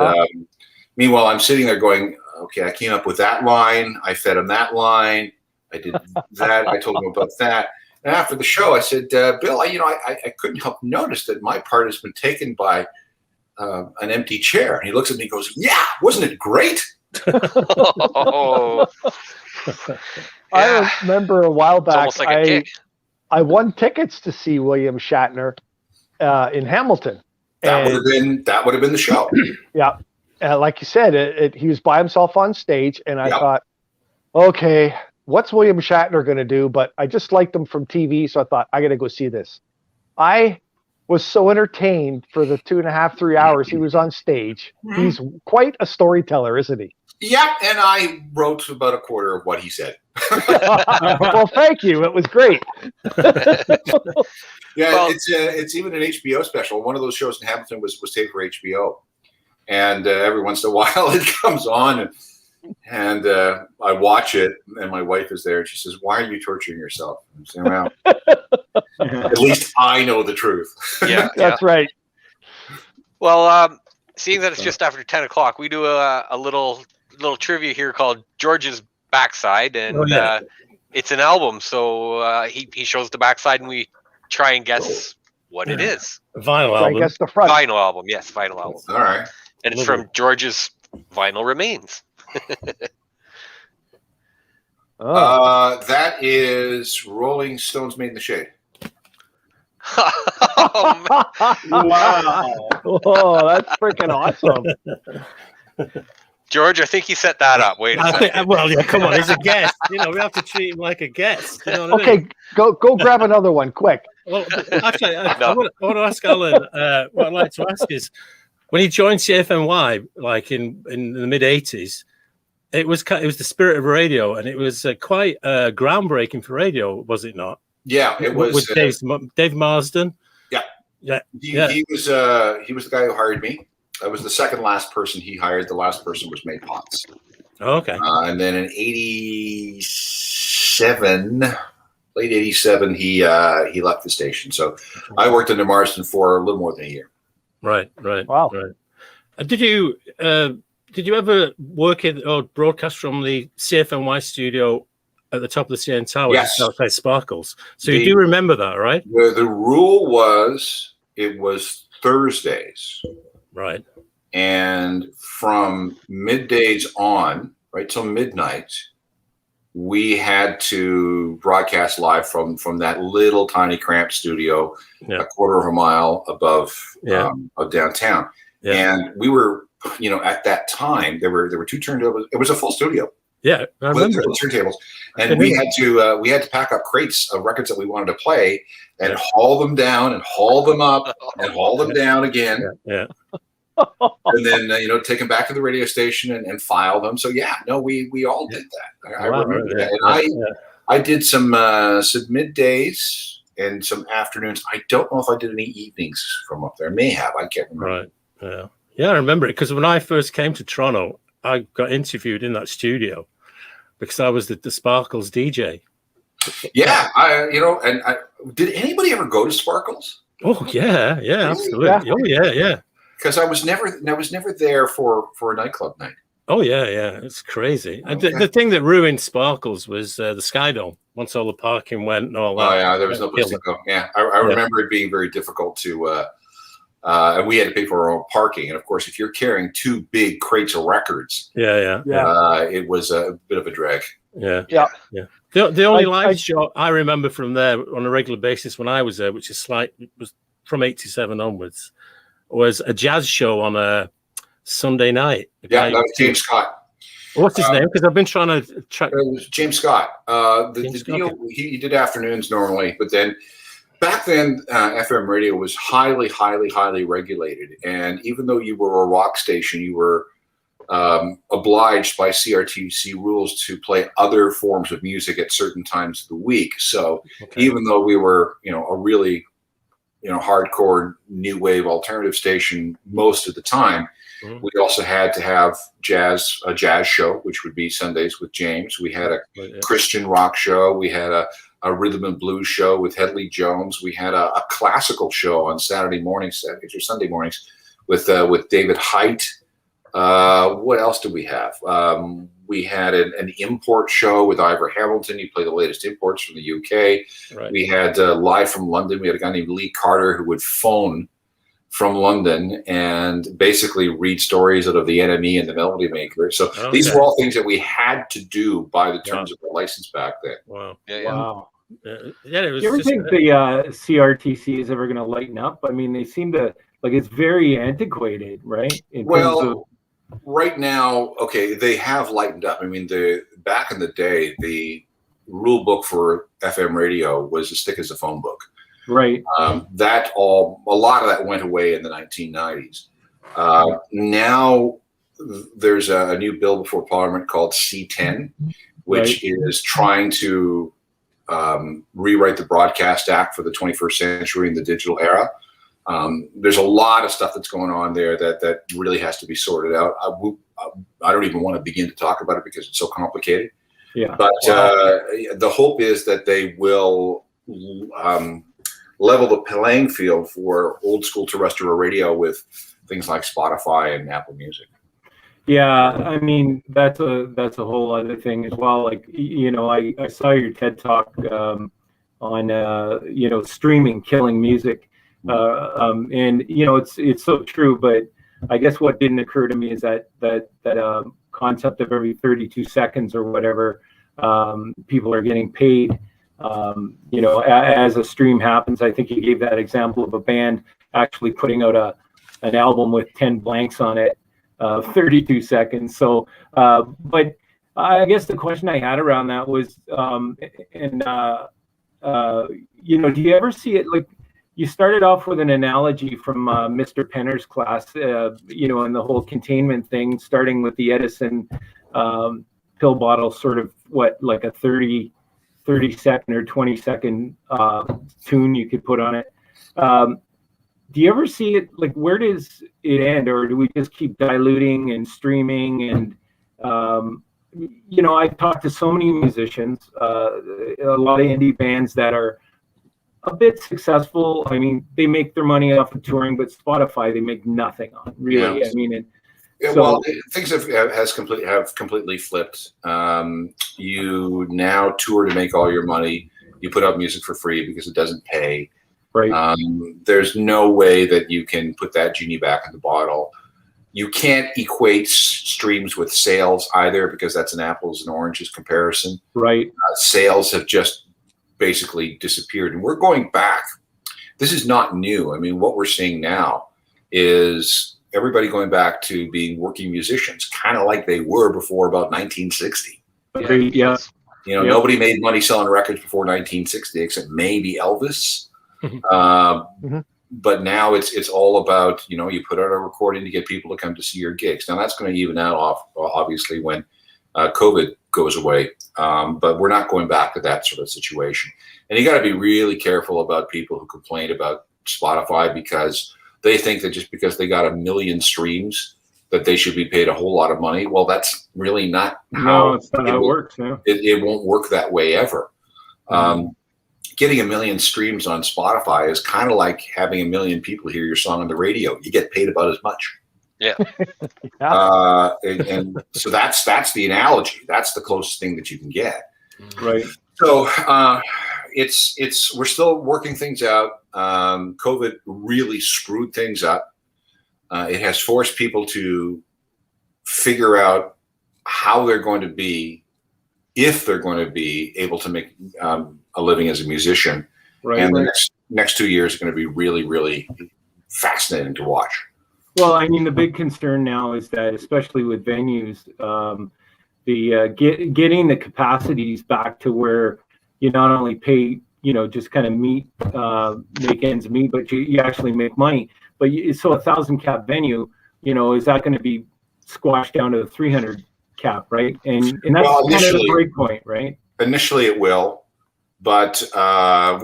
meanwhile, I'm sitting there going, okay, I came up with that line. I fed him that line. I did that. I told him about that. And after the show, I said, Bill, I couldn't help notice that my part has been taken by an empty chair. And he looks at me and goes, yeah, wasn't it great? I remember a while back, It's almost like a kick. I won tickets to see William Shatner in Hamilton. That would have been the show. Yeah. Like you said, he was by himself on stage, and I thought, okay, what's William Shatner going to do? But I just liked him from TV, so I thought, I got to go see this. I was so entertained for the 2.5, 3 hours he was on stage. He's quite a storyteller, isn't he? Yeah, and I wrote about a quarter of what he said. Well, thank you. It was great. Yeah, it's even an HBO special. One of those shows in Hamilton was taped for HBO. And every once in a while it comes on, and I watch it, and my wife is there, and she says, why are you torturing yourself? I'm saying, well, at least I know the truth. Yeah, that's right. Well, seeing that it's just after 10 o'clock, we do a little trivia here called George's Backside, and it's an album. So he shows the backside, and we try and guess what it is. Vinyl album. I guess the front. Vinyl album, yes, vinyl album. All right. And it's from George's Vinyl Remains. That is Rolling Stones Made in the Shade. Oh, Wow. Oh, that's freaking awesome. George, I think he set that up. Wait a second. Well, yeah, come on, he's a guest. We have to treat him like a guest. You know what I mean? go grab another one, quick. Well, actually, I want to ask Alan. What I'd like to ask is, when he joined CFNY, like in the mid '80s, it was the spirit of radio, and it was quite groundbreaking for radio, was it not? Yeah, it was. With Dave Marsden. Yeah. He was the guy who hired me. I was the second last person he hired. The last person was May Potts. Oh, okay. And then in '87, late '87, he left the station. So I worked under Marsden for a little more than a year. Right. Wow. Right. Did you ever work or broadcast from the CFNY studio at the top of the CN Tower? Yes. Outside Sparkles. So you do remember that, right? The rule was it was Thursdays. Right. And from middays on, right till midnight, we had to broadcast live from that little tiny cramped studio, a quarter of a mile above of downtown. Yeah. And we were, at that time there were 2 turntables. It was a full studio. Yeah, I remember turntables, and we had to pack up crates of records that we wanted to play and haul them down and haul them up and haul them down again. Yeah. and then take them back to the radio station and file them. So yeah, no, we all did that. I remember that, and I did some middays and some afternoons. I don't know if I did any evenings from up there. May have. I can't remember. Right. Yeah, I remember it because when I first came to Toronto, I got interviewed in that studio because I was the Sparkles DJ. Yeah, did anybody ever go to Sparkles? Oh yeah, absolutely. Yeah. Oh yeah. Because I was never there for a nightclub night. Oh yeah, it's crazy. Okay. And the thing that ruined Sparkles was the Sky Dome. Once all the parking went and all that. Oh yeah, there was no place to go. Yeah, I remember it being very difficult to. And we had to pay for our own parking, and of course, if you're carrying 2 big crates of records, it was a bit of a drag. Yeah. The only live show I remember from there on a regular basis when I was there, which was from '87 onwards, was a jazz show on a Sunday night. That was James Scott. What's his name? Because I've been trying to track. It was James Scott. The deal, he did afternoons normally, but then back then, FM radio was highly, highly, highly regulated. And even though you were a rock station, you were obliged by CRTC rules to play other forms of music at certain times of the week. So even though we were, a really, hardcore new wave alternative station most of the time, we also had to have a jazz show, which would be Sundays with James. We had a Christian rock show. We had a rhythm and blues show with Headley Jones. We had a classical show on Sunday mornings with David Height. What else did we have? We had an import show with Ivor Hamilton. He played the latest imports from the UK. Right. We had live from London. We had a guy named Lee Carter who would phone from London and basically read stories out of the NME and the Melody Maker. So these were all things that we had to do by the terms of the license back then. Wow. Wow. It was. Do you ever think the CRTC is ever going to lighten up? I mean, they seem to it's very antiquated, right? Right now, they have lightened up. I mean, back in the day, the rule book for FM radio was as thick as a phone book. Right. A lot of that went away in the 1990s. Now there's a new bill before Parliament called C10, which is trying to rewrite the Broadcast Act for the 21st century in the digital era. There's a lot of stuff that's going on there that really has to be sorted out. I don't even want to begin to talk about it because it's so complicated. Yeah. But the hope is that they will level the playing field for old school terrestrial radio with things like Spotify and Apple Music. Yeah, I mean that's a whole other thing as well. Like I saw your TED talk on streaming killing music, and it's so true. But I guess what didn't occur to me is that concept of every 32 seconds or whatever people are getting paid. As a stream happens. I think you gave that example of a band actually putting out an album with 10 blanks on it, 32 seconds. So, but I guess the question I had around that was, do you ever see it like you started off with an analogy from Mr. Penner's class, and the whole containment thing, starting with the Edison pill bottle, sort of like a 30 second or 20 second tune you could put on it. Do you ever see it, like, where does it end, or do we just keep diluting and streaming? And I've talked to so many musicians, a lot of indie bands that are a bit successful. I mean, they make their money off of touring, but Spotify they make nothing on, really. Yeah. I mean, things have completely flipped. You now tour to make all your money. You put out music for free because it doesn't pay. Right. There's no way that you can put that genie back in the bottle. You can't equate streams with sales either because that's an apples and oranges comparison. Right. Sales have just basically disappeared, and we're going back. This is not new. I mean, what we're seeing now is everybody going back to being working musicians, kind of like they were before about 1960. Agreed. Yes. Nobody made money selling records before 1960, except maybe Elvis. But now it's all about, you put out a recording to get people to come to see your gigs. Now that's going to even out off, obviously, when COVID goes away. But we're not going back to that sort of situation. And you got to be really careful about people who complain about Spotify because they think that just because they got 1 million streams that they should be paid a whole lot of money. Well, that's really not how it's not how it works. Yeah. It won't work that way ever. Getting 1 million streams on Spotify is kind of like having 1 million people hear your song on the radio. You get paid about as much. Yeah. And so that's the analogy. That's the closest thing that you can get. Right. So we're still working things out. COVID really screwed things up. It has forced people to figure out how they're going to be, if they're going to be able to make a living as a musician. Right. And the next 2 years are going to be really, really fascinating to watch. Well, I mean, the big concern now is that, especially with venues, getting the capacities back to where you not only pay, just kind of make ends meet, but you actually make money. But so 1,000 cap venue, is that going to be squashed down to the 300 cap, right? And that's kind of the break point, right? Initially, it will, but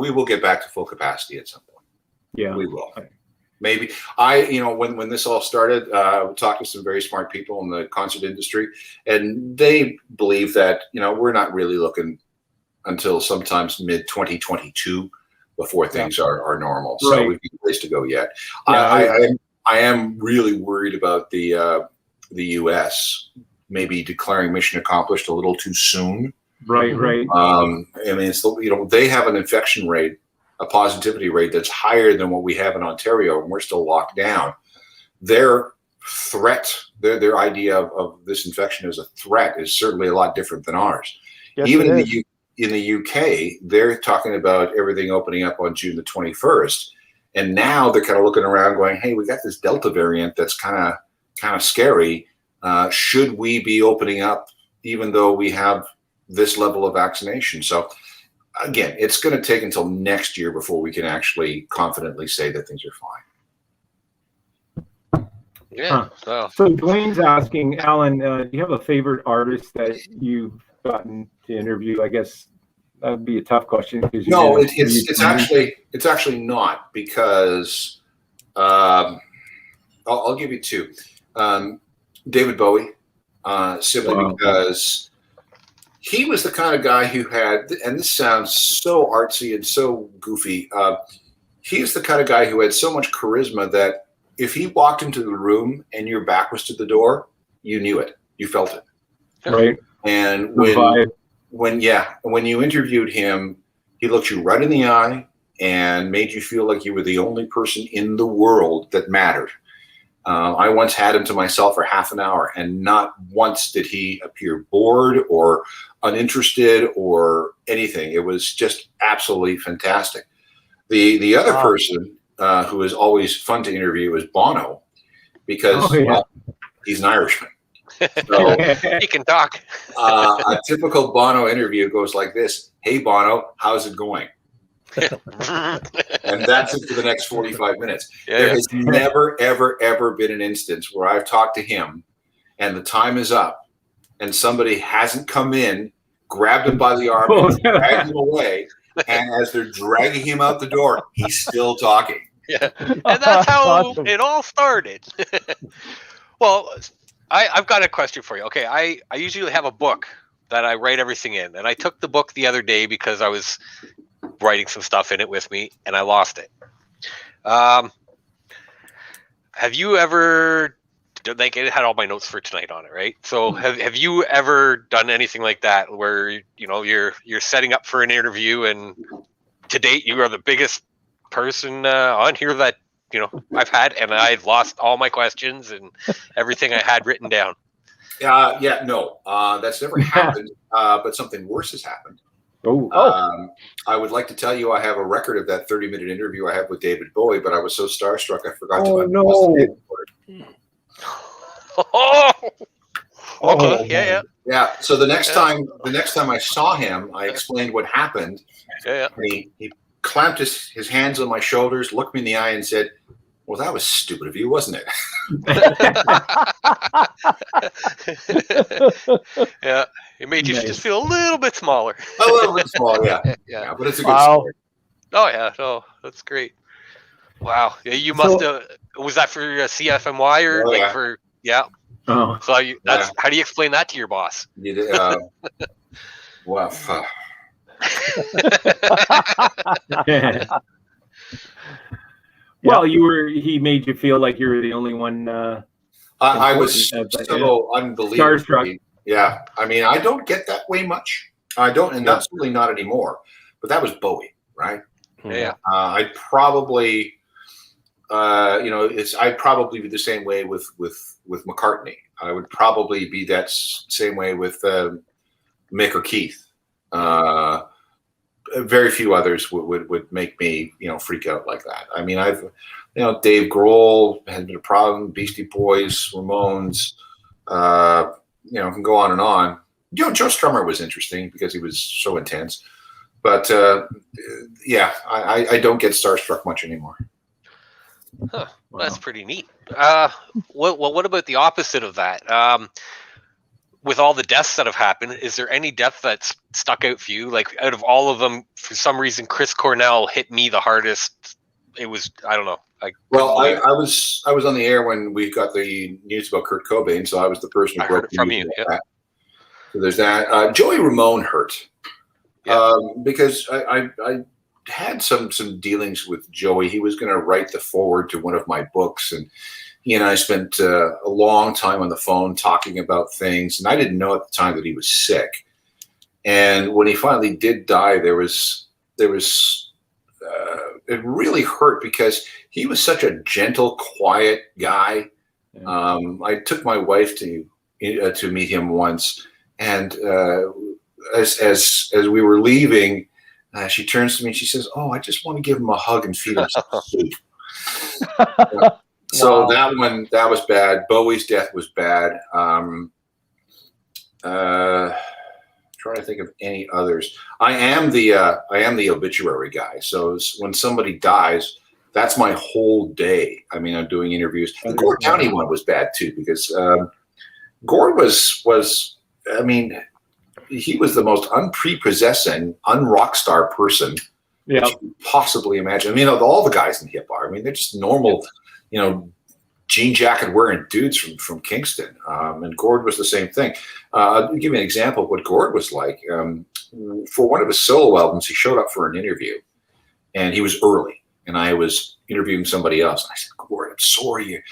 we will get back to full capacity at some point. Yeah, we will. Okay. Maybe when this all started, we talked to some very smart people in the concert industry, and they believe that we're not really looking until sometimes mid 2022 before things are normal. So we've got a place to go yet. Yeah, I am really worried about the U.S. maybe declaring mission accomplished a little too soon. Right. I mean, it's they have an infection rate, a positivity rate that's higher than what we have in Ontario, and we're still locked down. Their threat, their idea of this infection as a threat is certainly a lot different than ours. Yes, even in the UK, they're talking about everything opening up on June the 21st, and now they're kind of looking around, going, "Hey, we got this Delta variant that's kind of scary. Should we be opening up, even though we have this level of vaccination?" So. Again, it's going to take until next year before we can actually confidently say that things are fine. Yeah. So Dwayne's asking, Alan, do you have a favorite artist that you've gotten to interview? I guess that would be a tough question. No, it's actually not, because I'll give you two. David Bowie, simply because he was the kind of guy who had, and this sounds so artsy and so goofy, he's the kind of guy who had so much charisma that if he walked into the room and your back was to the door, you knew it. You felt it. Right. And when you interviewed him, he looked you right in the eye and made you feel like you were the only person in the world that mattered. I once had him to myself for half an hour, and not once did he appear bored or uninterested or anything. It was just absolutely fantastic. The other person who is always fun to interview is Bono, because he's an Irishman. So, he can talk. A typical Bono interview goes like this: "Hey Bono, how's it going?" And that's it for the next 45 minutes. There has never, ever, ever been an instance where I've talked to him and the time is up and somebody hasn't come in, grabbed him by the arm, and dragged him away, and as they're dragging him out the door, he's still talking. Yeah, and that's how it all started. Well, I've got a question for you. Okay, I usually have a book that I write everything in, and I took the book the other day because I was writing some stuff in it with me, and I lost it. Have you ever, like, it had all my notes for tonight on it, right? So have you ever done anything like that where you're setting up for an interview, and to date you are the biggest person on here that I've had, and I've lost all my questions and everything I had written down? No, that's never happened, but something worse has happened. I would like to tell you I have a record of that 30-minute interview I had with David Bowie, but I was so starstruck I forgot to unpause Okay. Yeah. So the next time I saw him, I explained what happened. Yeah. He clamped his hands on my shoulders, looked me in the eye, and said, "Well, that was stupid of you, wasn't it?" Yeah, it made you just feel a little bit smaller. A little bit small, yeah. Yeah. But it's a good story. Oh yeah, no, that's great. Wow, yeah, you must have. Was that for CFMY or for? Yeah. Oh. So that's how do you explain that to your boss? You did, well, well, he made you feel like you were the only one. I was so unbelievable. Starstruck. Yeah, I mean, I don't get that way much. I don't, and that's really not anymore. But that was Bowie, right? Yeah. I'd probably, I'd probably be the same way with McCartney. I would probably be that same way with Mick or Keith. Very few others would make me, freak out like that. I mean, Dave Grohl has been a problem. Beastie Boys, Ramones, can go on and on. Joe Strummer was interesting because he was so intense. But I don't get starstruck much anymore. Huh. Well, that's pretty neat. What about the opposite of that? With all the deaths that have happened, is there any death that's stuck out for you? Like out of all of them, for some reason, Chris Cornell hit me the hardest. It was, I don't know. I was on the air when we got the news about Kurt Cobain, so I was the person who broke it from you. Yeah. So there's that. Joey Ramone hurt because I had some dealings with Joey. He was going to write the foreword to one of my books, and he and I spent a long time on the phone talking about things. And I didn't know at the time that he was sick. And when he finally did die, it really hurt because he was such a gentle, quiet guy. Yeah. I took my wife to meet him once, and as we were leaving, she turns to me and she says, "Oh, I just want to give him a hug and feed him some soup." So that was bad. Bowie's death was bad. Trying to think of any others. I am the obituary guy. So when somebody dies, that's my whole day. I mean, I'm doing interviews. The Gord County one was bad too because Gord was. I mean, he was the most unprepossessing, un-rock star person you could possibly imagine. I mean, all the guys in hip are. I mean, they're just normal, jean jacket wearing dudes from Kingston. And Gord was the same thing. I'll give you an example of what Gord was like. For one of his solo albums, he showed up for an interview, and he was early, and I was interviewing somebody else. And I said, "Gord, I'm sorry,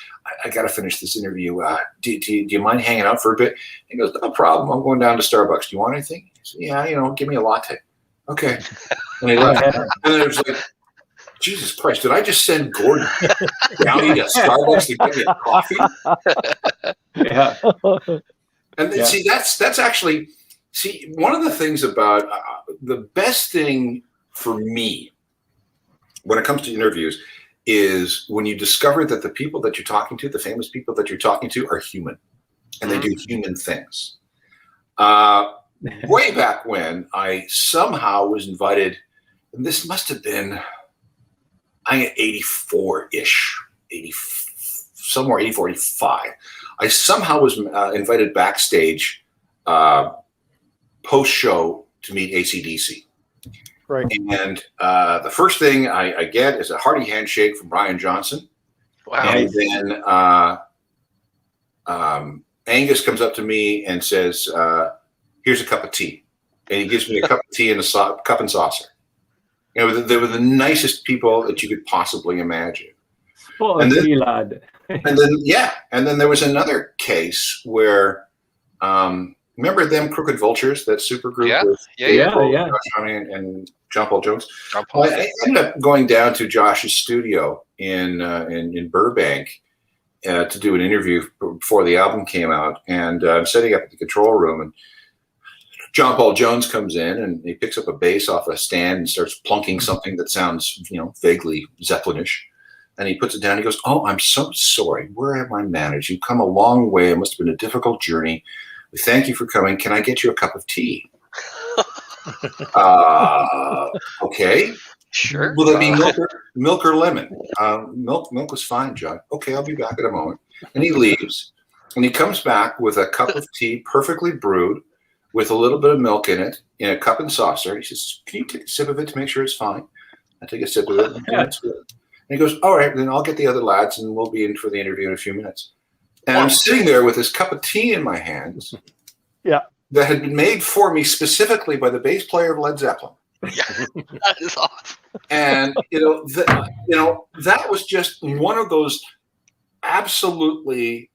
I got to finish this interview. Do you mind hanging out for a bit?" He goes, "No problem. I'm going down to Starbucks. Do you want anything?" I said, "Yeah, give me a latte." Okay. And he left. And it was like, Jesus Christ, did I just send Gordon Downey to Starbucks to get me a coffee? Yeah. And then, see, that's actually, one of the things about the best thing for me when it comes to interviews is when you discover that the people that you're talking to, the famous people that you're talking to, are human and they do human things. Way back when, I somehow was invited, and this must have been, I think 84-ish, 84, 85. I somehow was invited backstage post-show to meet AC/DC. Right. And the first thing I get is a hearty handshake from Brian Johnson. Wow. And then Angus comes up to me and says, "Here's a cup of tea." And he gives me a cup of tea and a cup and saucer. They were the nicest people that you could possibly imagine. Oh, and then, lad. and then there was another case where, remember them Crooked Vultures, that super group? Yeah. And John Paul Jones. I ended up going down to Josh's studio in Burbank to do an interview before the album came out, and I'm setting up at the control room, and John Paul Jones comes in and he picks up a bass off a stand and starts plunking something that sounds, vaguely Zeppelinish. And he puts it down. He goes, "Oh, I'm so sorry. Where have I managed? You've come a long way. It must have been a difficult journey. Thank you for coming. Can I get you a cup of tea?" Okay. Sure. Will it be milk or lemon? Milk was fine, John. Okay, I'll be back in a moment. And he leaves, and he comes back with a cup of tea, perfectly brewed, with a little bit of milk in it, in a cup and saucer. He says, "Can you take a sip of it to make sure it's fine?" I take a sip of it. And it's good. And he goes, "All right, then I'll get the other lads, and we'll be in for the interview in a few minutes." And I'm sitting there with this cup of tea in my hands. Yeah. That had been made for me specifically by the bass player of Led Zeppelin. Yeah, that is awesome. And that was just one of those absolutely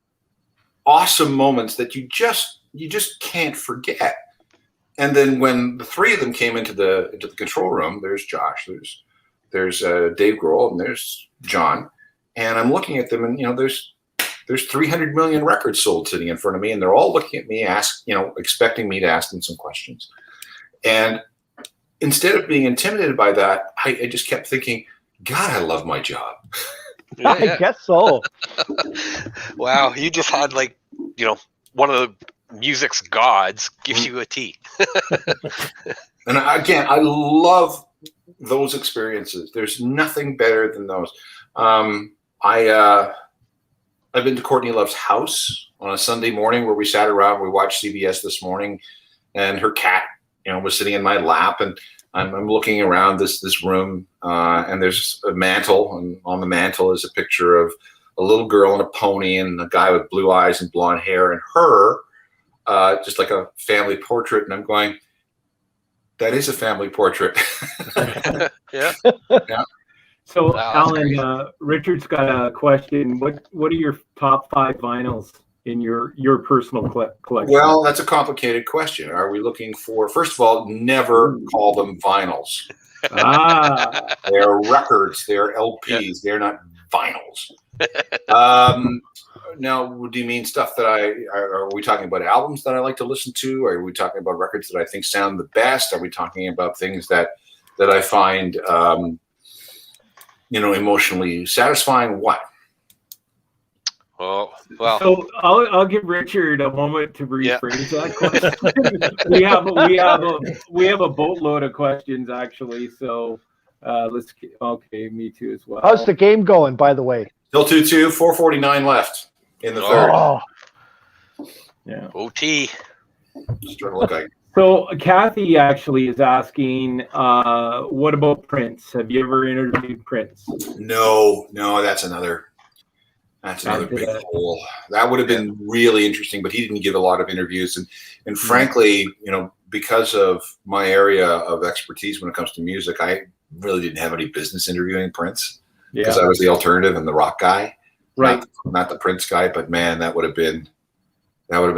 awesome moments that you just can't forget. And then when the three of them came into the control room, there's Josh, there's Dave Grohl, and there's John, and I'm looking at them, and there's 300 million records sold sitting in front of me, and they're all looking at me, expecting me to ask them some questions. And instead of being intimidated by that, I just kept thinking, God, I love my job. Yeah. I guess so. Wow, you just had one of the music's gods gives you a tea. And again, I love those experiences. There's nothing better than those. I've been to Courtney Love's house on a Sunday morning where we sat around. We watched CBS This Morning, and her cat, was sitting in my lap, and I'm looking around this room, and there's a mantle, and on the mantle is a picture of a little girl and a pony, and a guy with blue eyes and blonde hair, and her, just like a family portrait. And I'm going, that is a family portrait. Yeah. Yeah. So, Wow, Alan, Richard's got a question. What are your top 5 vinyls in your personal collection? Well, that's a complicated question. Are we looking for, first of all, never call them vinyls. They're records, they're LPs, Yeah. they're not vinyls. Now, do you mean stuff that are we talking about albums that I like to listen to? Are we talking about records that I think sound the best? Are we talking about things that I find, emotionally satisfying? What? Well. So I'll give Richard a moment to rephrase that question. we have a boatload of questions actually. So okay, me too as well. How's the game going, by the way? Still 2-2, 4:49 left in the third. Oh, Yeah. OT. Just trying to look like. So Kathy actually is asking, what about Prince? Have you ever interviewed Prince? No, that's another big hole. That would have been really interesting, but he didn't give a lot of interviews, and frankly, because of my area of expertise when it comes to music, I really didn't have any business interviewing Prince because I was the alternative and the rock guy, right? Not the Prince guy. But man, that would have been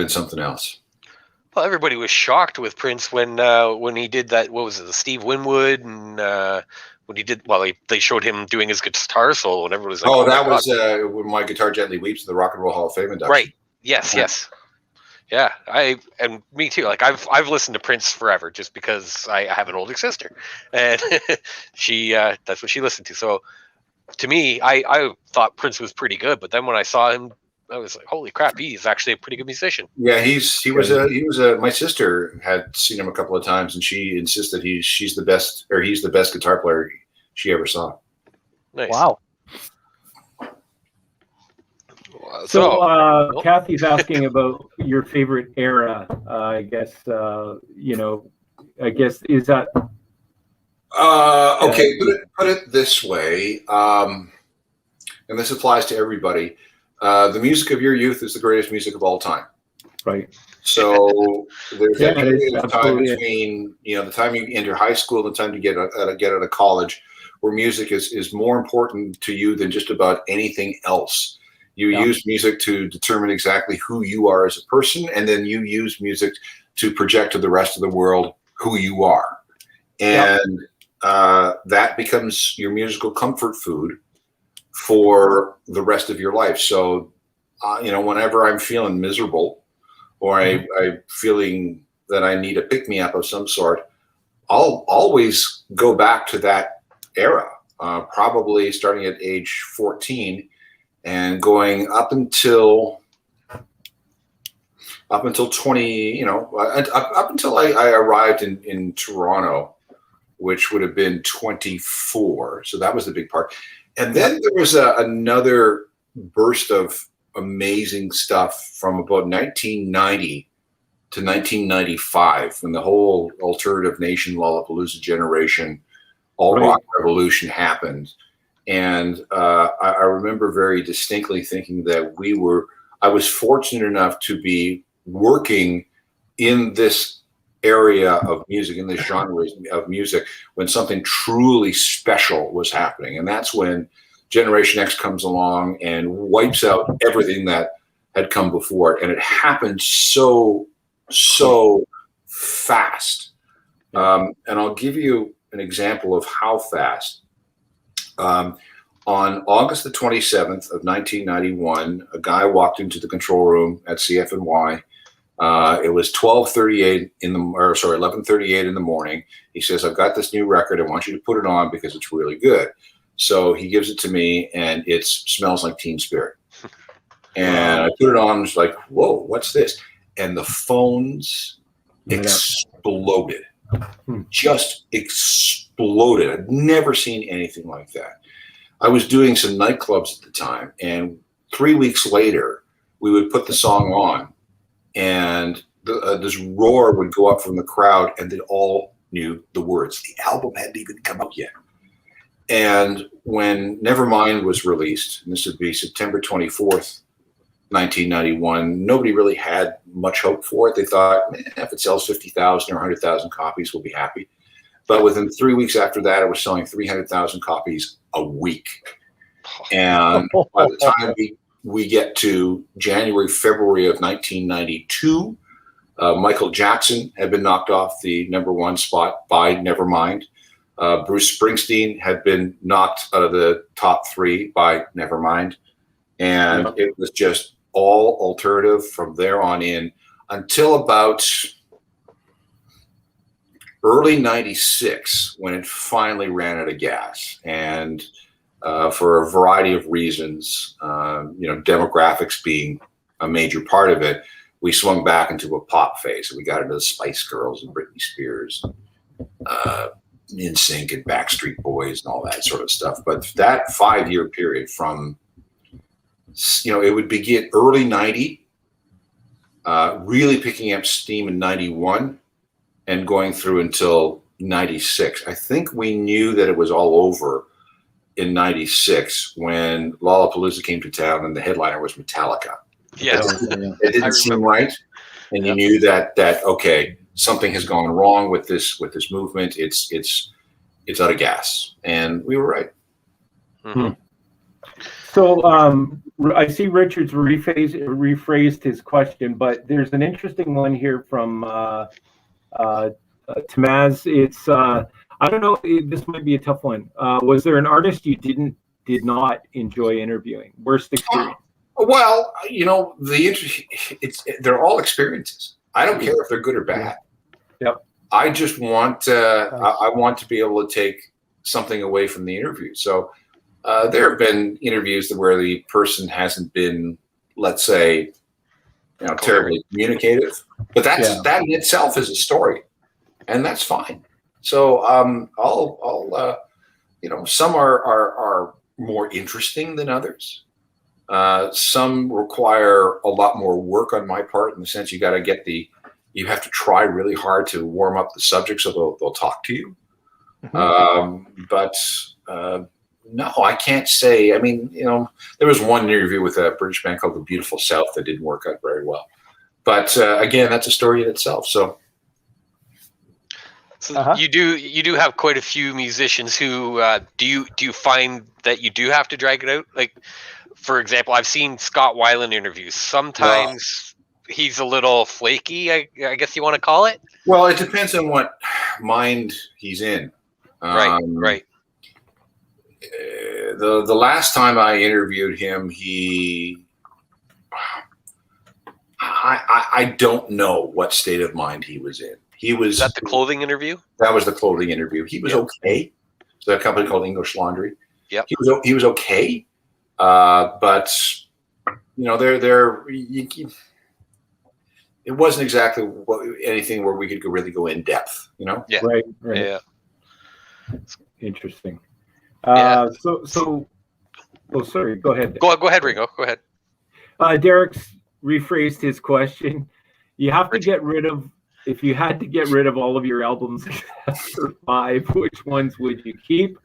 something else. Well, everybody was shocked with Prince when he did that. What was it, the Steve Winwood, and when he did? Well, they showed him doing his guitar solo, and everyone was like, "Oh, that was when My Guitar Gently Weeps" to the Rock and Roll Hall of Fame induction. Right? Yes. Yeah, and me too. Like I've listened to Prince forever, just because I have an older sister, and she that's what she listened to. So to me, I thought Prince was pretty good, but then when I saw him, I was like, holy crap, he's actually a pretty good musician. Yeah, he was my sister had seen him a couple of times, and she insisted he's the best guitar player she ever saw. Nice. Wow. So Kathy's asking about your favorite era. I guess is that okay, put it this way, and this applies to everybody. The music of your youth is the greatest music of all time. Right. So there's a period of time between the time you enter high school and the time you get out of college, where music is more important to you than just about anything else. You use music to determine exactly who you are as a person, and then you use music to project to the rest of the world who you are. And that becomes your musical comfort food for the rest of your life. So, whenever I'm feeling miserable or I'm feeling that I need a pick-me-up of some sort, I'll always go back to that era, probably starting at age 14 and going up until 20, up until I arrived in Toronto, which would have been 24. So that was the big part. And then there was another burst of amazing stuff from about 1990 to 1995, when the whole alternative nation Lollapalooza generation, all rock revolution happened. And I remember very distinctly thinking that I was fortunate enough to be working in this area of music, in this genre of music, when something truly special was happening. And that's when Generation X comes along and wipes out everything that had come before it. And it happened so fast. And I'll give you an example of how fast. On August the 27th of 1991, a guy walked into the control room at CFNY. It was 11:38 in the morning. He says, "I've got this new record. I want you to put it on because it's really good." So he gives it to me, and it smells like Teen Spirit. And I put it on, and was like, "Whoa, what's this?" And the phones exploded, just exploded. I'd never seen anything like that. I was doing some nightclubs at the time, and 3 weeks later, we would put the song on, and this roar would go up from the crowd, and they all knew the words. The album hadn't even come out yet. And when Nevermind was released, and this would be September 24th, 1991, nobody really had much hope for it. They thought, if it sells 50,000 or 100,000 copies, we'll be happy. But within 3 weeks after that, it was selling 300,000 copies a week. And by the time we get to January, February of 1992, Michael Jackson had been knocked off the #1 spot by Nevermind. Bruce Springsteen had been knocked out of the top 3 by Nevermind. And it was just all alternative from there on in until about early 96, when it finally ran out of gas. And for a variety of reasons, demographics being a major part of it, we swung back into a pop phase. We got into the Spice Girls and Britney Spears, NSYNC and Backstreet Boys and all that sort of stuff. But that 5-year period from, it would begin early 90, really picking up steam in 91 and going through until 96. I think we knew that it was all over in 96 when Lollapalooza came to town and the headliner was Metallica. Yes. It didn't seem right. And you knew that okay, something has gone wrong with this movement. It's out of gas. And we were right. Mm-hmm. So I see Richard's rephrased his question, but there's an interesting one here from Tamaz. It's I don't know. This might be a tough one. Was there an artist you did not enjoy interviewing? Worst experience? Well, they're all experiences. I don't care if they're good or bad. Yep. I just want I want to be able to take something away from the interview. So there have been interviews where the person hasn't been, let's say, terribly communicative, but that in itself is a story, and that's fine. So I'll some are more interesting than others. Some require a lot more work on my part, in the sense you have to try really hard to warm up the subject so they'll talk to you. But no, I can't say. I mean, there was one interview with a British band called The Beautiful South that didn't work out very well. But again, that's a story in itself. So you do have quite a few musicians who do you find that you do have to drag it out? Like, for example, I've seen Scott Weiland interviews. Sometimes he's a little flaky, I guess you want to call it. Well, it depends on what mind he's in. Right. The last time I interviewed him, I don't know what state of mind he was in. Was that the clothing interview? That was the clothing interview. He was okay. So a company called English Laundry. Yep. He was okay. But it wasn't exactly anything where we could really go in depth. Yeah. Right. Yeah. Interesting. Yeah. Oh, sorry. Go ahead. Go ahead, Ringo. Go ahead. Derek's rephrased his question. You have to get rid of. If you had to get rid of all of your albums except for 5, which ones would you keep?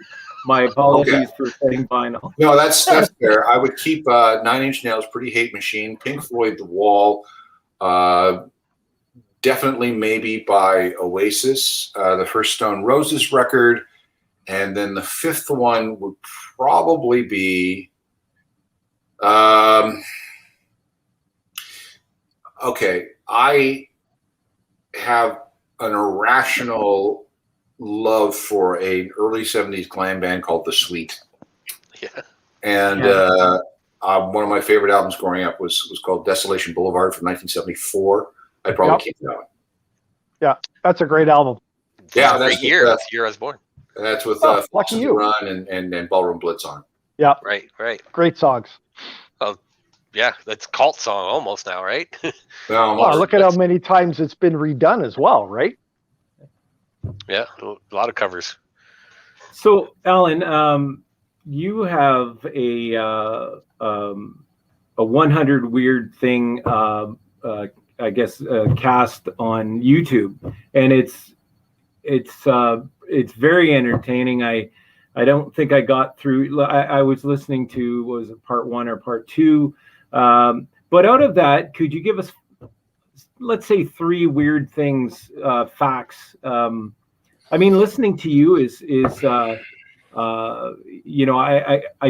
My apologies for saying vinyl. No, that's fair. I would keep 9 Inch Nails, Pretty Hate Machine, Pink Floyd, The Wall, definitely maybe by Oasis, the first Stone Roses record, and then the 5th one would probably be okay. I have an irrational love for an early 70s glam band called The Sweet. Yeah. And one of my favorite albums growing up was called Desolation Boulevard from 1974. I'd probably keep that one. Yeah, that's a great album. Yeah, that's a great year. That's the year I was born. And that's with Lucky You Run and Ballroom Blitz on. Yeah. Right. Great songs. Yeah, that's a cult song almost now, right? Well, look at how many times it's been redone as well, right? Yeah, a lot of covers. So, Alan, you have a 100 Weird Thing, I guess, cast on YouTube, and it's very entertaining. I don't think I got through. I was listening to, was it part 1 or part 2? But out of that, could you give us, let's say, 3 weird things, facts? I mean, listening to you is I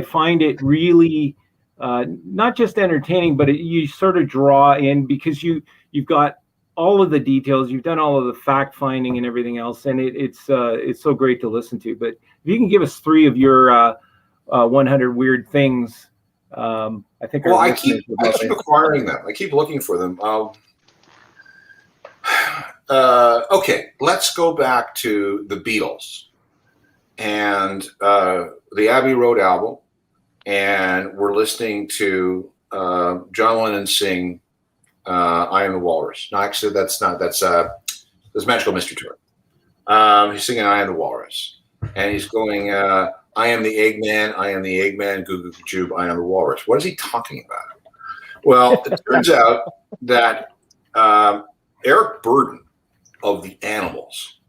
find it really not just entertaining, but you sort of draw in because you've got all of the details, you've done all of the fact finding and everything else, and it's so great to listen to. But if you can give us 3 of your 100 weird things, I think. Well, I keep acquiring them. I keep looking for them. Okay, let's go back to the Beatles and the Abbey Road album, and we're listening to John Lennon sing "I Am the Walrus." No, actually, that's Magical Mystery Tour. He's singing "I Am the Walrus," and he's going, "I am the Eggman, I am the Eggman, goo goo jube, I am the Walrus." What is he talking about? Well, it turns out that Eric Burdon of the Animals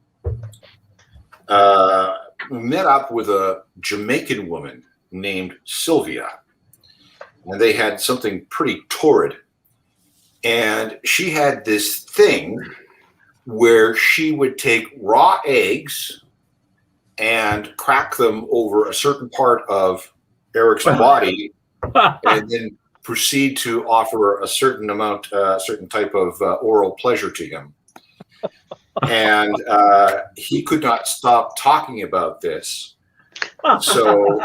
met up with a Jamaican woman named Sylvia, and they had something pretty torrid. And she had this thing where she would take raw eggs and crack them over a certain part of Eric's body and then proceed to offer a certain type of oral pleasure to him. And he could not stop talking about this. So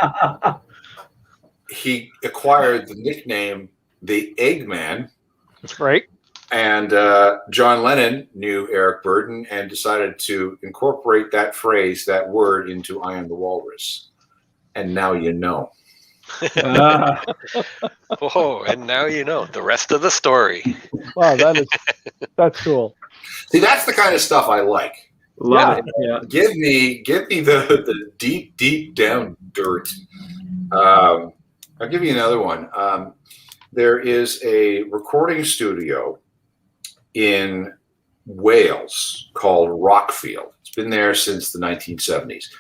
he acquired the nickname the Eggman. Right. And John Lennon knew Eric Burdon and decided to incorporate that phrase, that word, into "I Am the Walrus." And now you know. Oh, and now you know the rest of the story. Wow, that's cool. See, that's the kind of stuff I like. Love it. Yeah. Give me the deep down dirt. I'll give you another one. There is a recording studio in Wales called Rockfield. It's been there since the 1970s.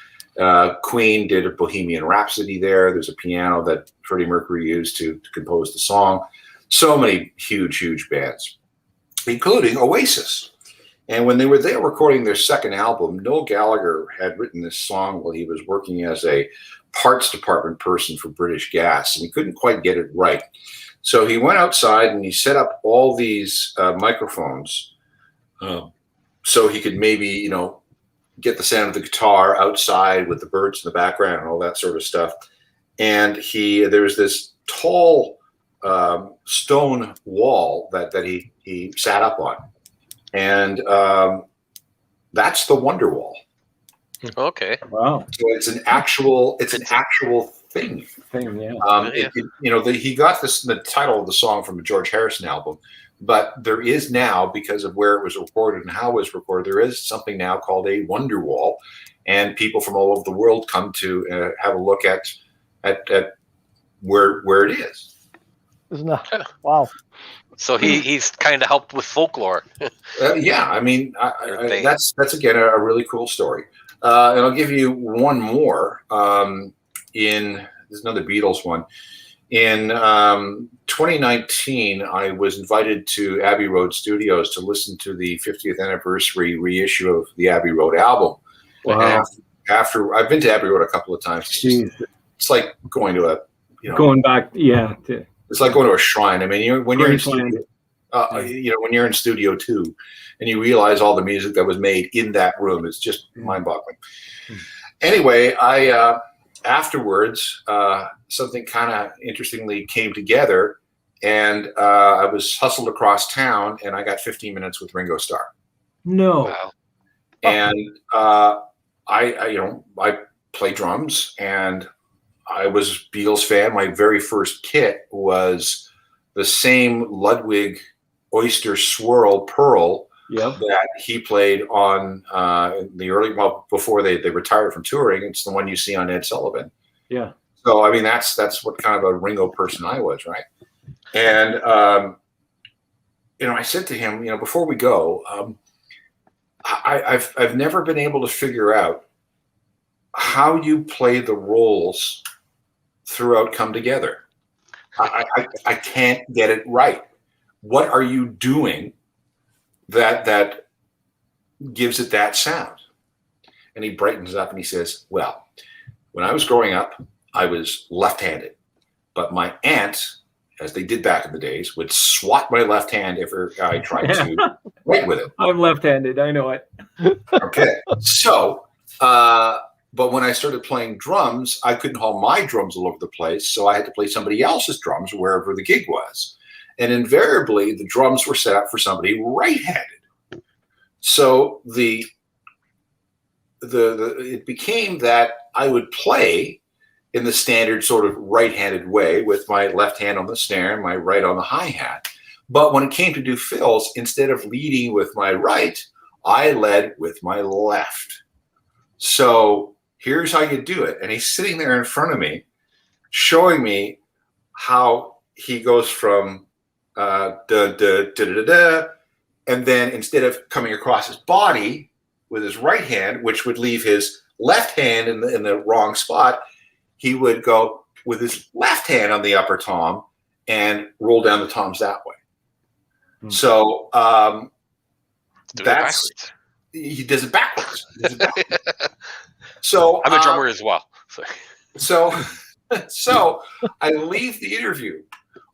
Queen did a Bohemian Rhapsody there. There's a piano that Freddie Mercury used to compose the song. So many huge bands, including Oasis. And when they were there recording their second album, Noel Gallagher had written this song while he was working as a parts department person for British Gas, and he couldn't quite get it right. So he went outside and he set up all these microphones so he could maybe, get the sound of the guitar outside with the birds in the background and all that sort of stuff. And there was this tall stone wall that he sat up on. And that's the Wonderwall. Okay. Wow. So it's an actual thing. Yeah. He got the title of the song from a George Harrison album, But there is now, because of where it was recorded and how it was recorded, there is something now called a wonder wall, and people from all over the world come to have a look at where it is. Isn't that wow? So he's kind of helped with folklore. Yeah, I mean, that's again a really cool story. And I'll give you one more. There's another Beatles one. In 2019, I was invited to Abbey Road Studios to listen to the 50th anniversary reissue of the Abbey Road album. Wow. After I've been to Abbey Road a couple of times. It's like going to going back, yeah. It's like going to a shrine. I mean, when you're in studio, when you're in Studio 2, and you realize all the music that was made in that room, it's just mind-boggling. Anyway, I afterwards something kind of interestingly came together, and I was hustled across town, and I got 15 minutes with Ringo Starr. No. Wow. And I play drums, and I was a Beatles fan. My very first kit was the same Ludwig Oyster Swirl Pearl that he played on the early, before they retired from touring. It's the one you see on Ed Sullivan. Yeah. So, I mean, that's what kind of a Ringo person I was, right? And, I said to him, before we go, I've never been able to figure out how you play the roles throughout Come Together. I can't get it right. What are you doing that gives it that sound? And he brightens up and he says, well, when I was growing up, I was left-handed, but my aunt, as they did back in the days, would swat my left hand if I tried to write with it. I'm left-handed. I know it. Okay. So, but when I started playing drums, I couldn't haul my drums all over the place. So I had to play somebody else's drums wherever the gig was. And invariably, the drums were set up for somebody right-handed. So it became that I would play in the standard sort of right-handed way with my left hand on the snare and my right on the hi-hat. But when it came to do fills, instead of leading with my right, I led with my left. So here's how you do it. And he's sitting there in front of me, showing me how he goes from da da da da da, and then instead of coming across his body with his right hand, which would leave his left hand in the wrong spot, he would go with his left hand on the upper tom and roll down the toms that way. So he does it backwards. So I'm a drummer as well. So I leave the interview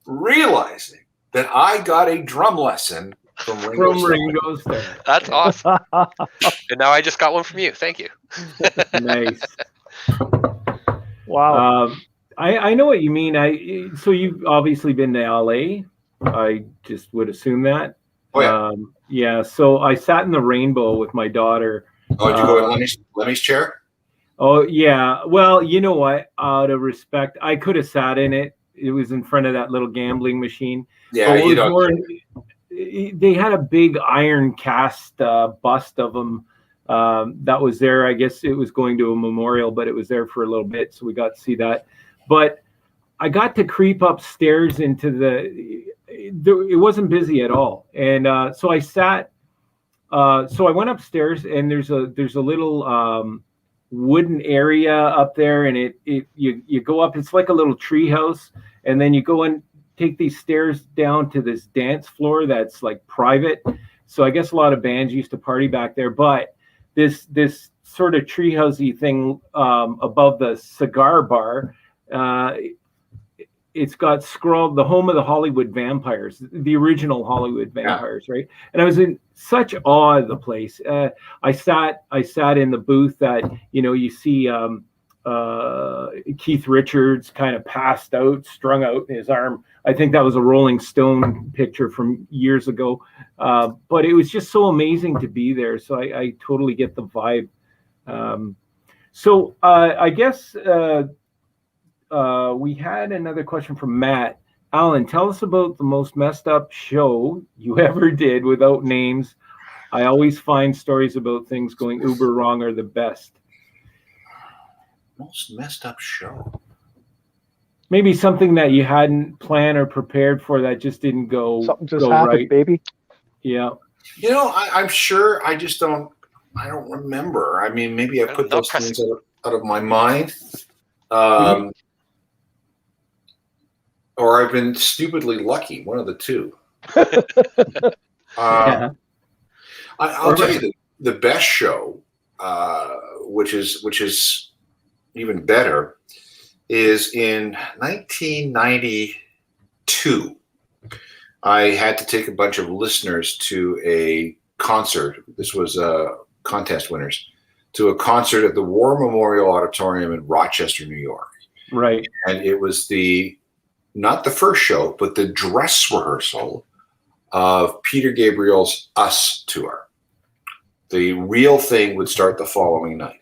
realizing that I got a drum lesson from Ringo Starr. That's awesome. And now I just got one from you. Thank you. Nice. Wow. I know what you mean. So you've obviously been to LA. I just would assume that. Oh, yeah. Yeah. So I sat in the Rainbow with my daughter. Oh, did you go in Lemmy's chair? Oh, yeah. Well, you know what? Out of respect, I could have sat in it. It was in front of that little gambling machine. Yeah, you don't. They had a big iron cast bust of him that was there. I guess it was going to a memorial, but it was there for a little bit, so we got to see that. But I got to creep upstairs into it wasn't busy at all, and so I sat. So I went upstairs, and there's a little wooden area up there, and you go up. It's like a little tree house, and then you go and take these stairs down to this dance floor that's like private. So I guess a lot of bands used to party back there, but this sort of treehousey thing above the cigar bar, it's got scrawled the home of the Hollywood Vampires, the original Hollywood Vampires, right? And I was in such awe of the place. I sat in the booth that you see Keith Richards kind of passed out, strung out in his arm. I think that was a Rolling Stone picture from years ago. But it was just so amazing to be there. So I totally get the vibe. So I guess we had another question from Matt. Alan, tell us about the most messed up show you ever did without names. I always find stories about things going uber wrong are the best. Most messed up show. Maybe something that you hadn't planned or prepared for that just didn't Something just go happened, right. baby. Yeah. You know, I'm sure. I just don't. I don't remember. I mean, maybe I put those things out of my mind, or I've been stupidly lucky. One of the two. Yeah. I'll tell you the best show, which is even better, is in 1992. I had to take a bunch of listeners to a concert. This was contest winners to a concert at the War Memorial Auditorium in Rochester, New York. Right. And it was not the first show, but the dress rehearsal of Peter Gabriel's Us tour. The real thing would start the following night.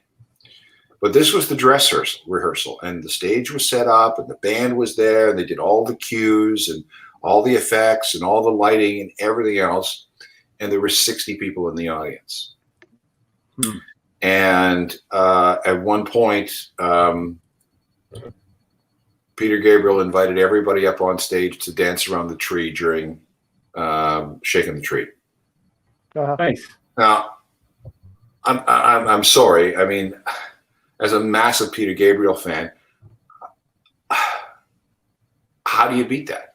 But this was the dress rehearsal, and the stage was set up, and the band was there, and they did all the cues and all the effects and all the lighting and everything else. And there were 60 people in the audience. And at one point, Peter Gabriel invited everybody up on stage to dance around the tree during Shaking the Tree. Nice. Now, I'm sorry. I mean, as a massive Peter Gabriel fan, how do you beat that?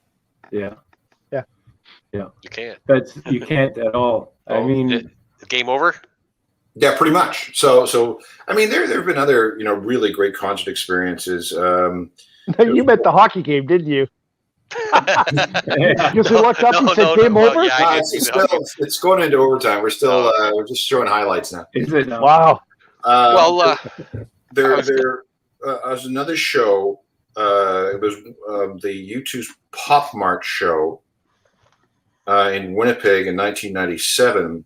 Yeah. You can't. You can't at all. I mean, game over. Yeah, pretty much. So I mean, there have been other really great concert experiences. You met the hockey game, didn't you? Because we looked up and said game over. Yeah, it's going into overtime. We're still we're just showing highlights now. Is it now? Wow. There was another show. It was the U2's Pop Mart show in Winnipeg in 1997,